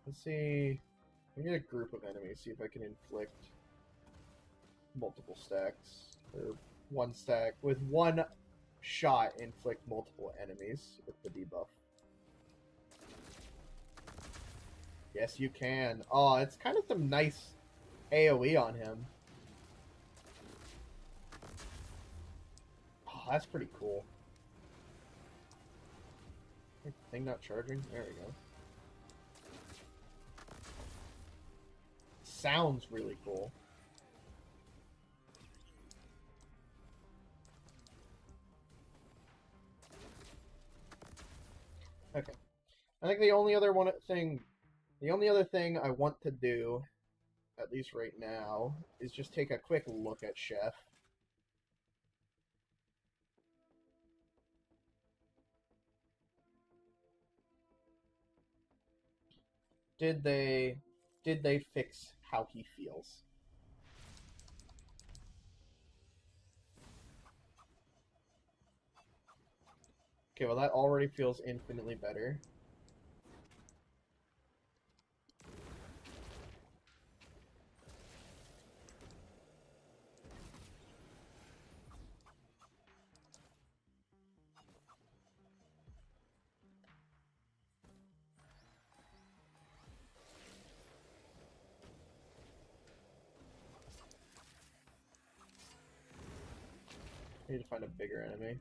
Let's see. Let me get a group of enemies, see if I can inflict multiple stacks. Or 1 stack. With 1 shot, inflict multiple enemies with the debuff. Yes, you can. Oh, it's kind of some nice AoE on him. Oh, that's pretty cool. Thing not charging? There we go. Sounds really cool. Okay. I think the only other thing I want to do, at least right now, is just take a quick look at Chef. Did they fix how he feels? Okay, well that already feels infinitely better. I need to find a bigger enemy.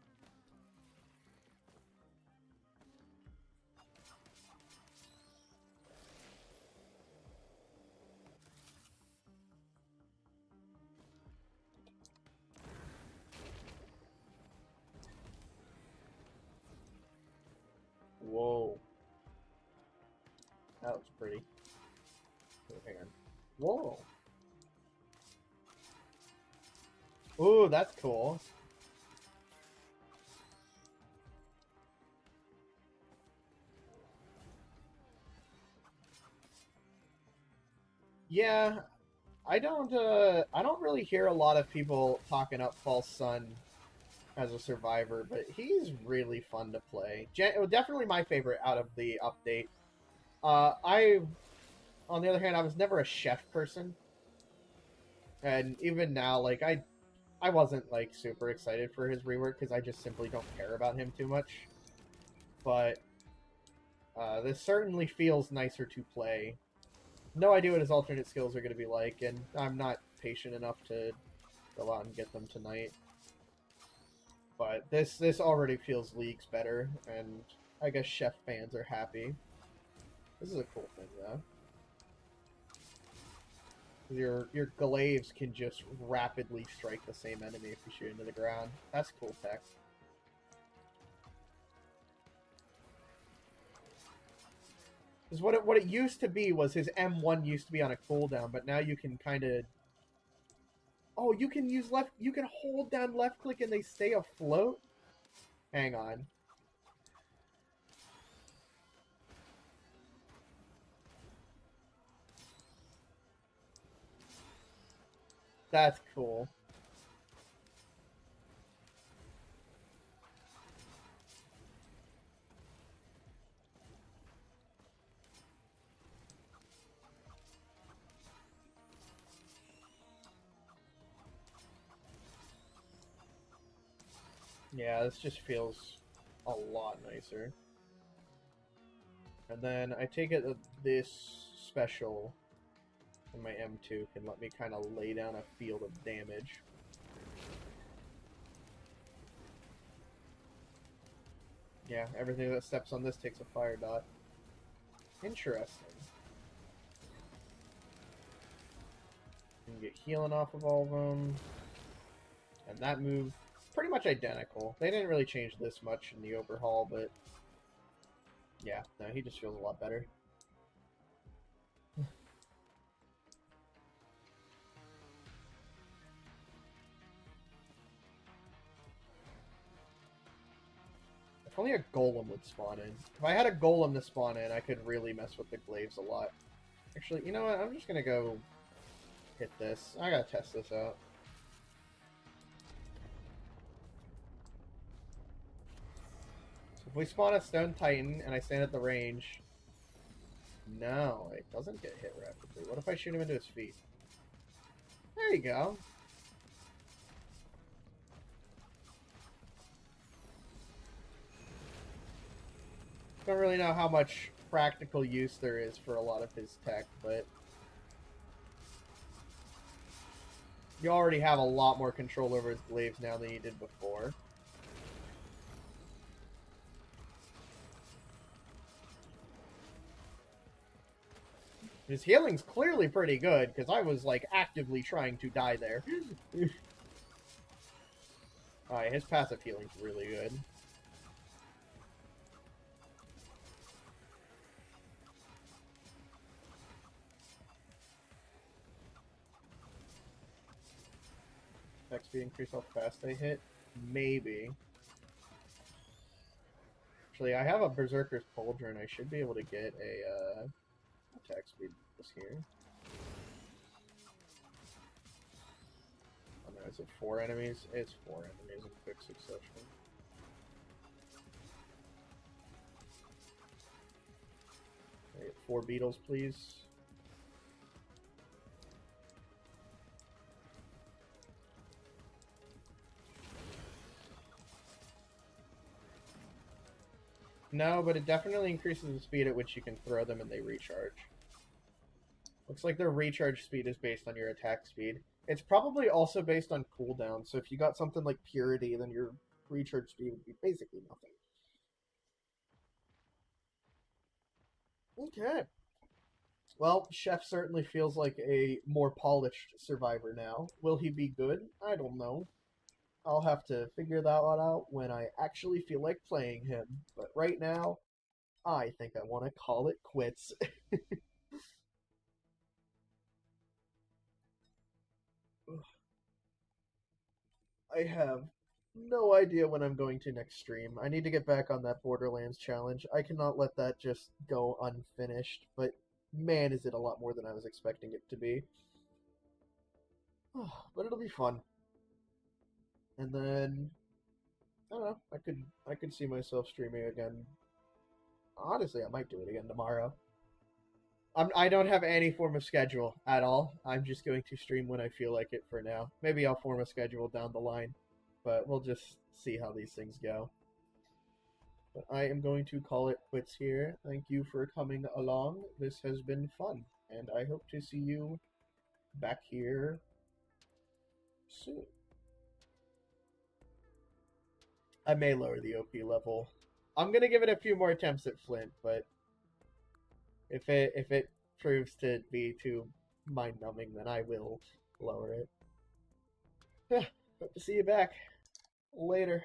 pretty. Oh, hang on. Whoa. Ooh, that's cool. Yeah, I don't really hear a lot of people talking up False Sun as a survivor, but he's really fun to play. Definitely my favorite out of the update. On the other hand, I was never a chef person, and even now, like I wasn't like super excited for his rework because I just simply don't care about him too much. But this certainly feels nicer to play. No idea what his alternate skills are going to be like, and I'm not patient enough to go out and get them tonight. But this already feels leagues better, and I guess Chef fans are happy. This is a cool thing, though. Your glaives can just rapidly strike the same enemy if you shoot into the ground. That's cool tech. Because what it used to be was his M1 used to be on a cooldown, but now you can kind of... Oh, you can use left... You can hold down left click and they stay afloat? Hang on. That's cool. Yeah, this just feels a lot nicer. And then I take it that this special in my M2 can let me kind of lay down a field of damage. Yeah, everything that steps on this takes a fire dot. Interesting. You can get healing off of all of them. And that move, pretty much identical. They didn't really change this much in the overhaul, but yeah, no, he just feels a lot better. If only a golem would spawn in. If I had a golem to spawn in, I could really mess with the glaives a lot. Actually, you know what? I'm just gonna go hit this. I gotta test this out. So if we spawn a stone titan and I stand at the range, no, it doesn't get hit rapidly. What if I shoot him into his feet? There you go. Don't really know how much practical use there is for a lot of his tech, but you already have a lot more control over his glaives now than you did before. His healing's clearly pretty good, because I was, like, actively trying to die there. Alright, his passive healing's really good. XP increase how fast I hit? Maybe. Actually, I have a Berserker's Pauldron. I should be able to get a attack speed this here. Oh no, is it 4 enemies? It's 4 enemies in quick succession. Can I get 4 beetles, please? No, but it definitely increases the speed at which you can throw them and they recharge. Looks like their recharge speed is based on your attack speed. It's probably also based on cooldown, so if you got something like Purity, then your recharge speed would be basically nothing. Okay. Well, Chef certainly feels like a more polished survivor now. Will he be good? I don't know. I'll have to figure that one out when I actually feel like playing him. But right now, I think I want to call it quits. I have no idea when I'm going to next stream. I need to get back on that Borderlands challenge. I cannot let that just go unfinished, but man, is it a lot more than I was expecting it to be. But it'll be fun. And then I don't know. I could see myself streaming again. Honestly, I might do it again tomorrow. I don't have any form of schedule at all. I'm just going to stream when I feel like it for now. Maybe I'll form a schedule down the line, but we'll just see how these things go. But I am going to call it quits here. Thank you for coming along. This has been fun, and I hope to see you back here soon. I may lower the OP level. I'm gonna give it a few more attempts at Flint, but if it proves to be too mind numbing, then I will lower it. Hope to see you back later.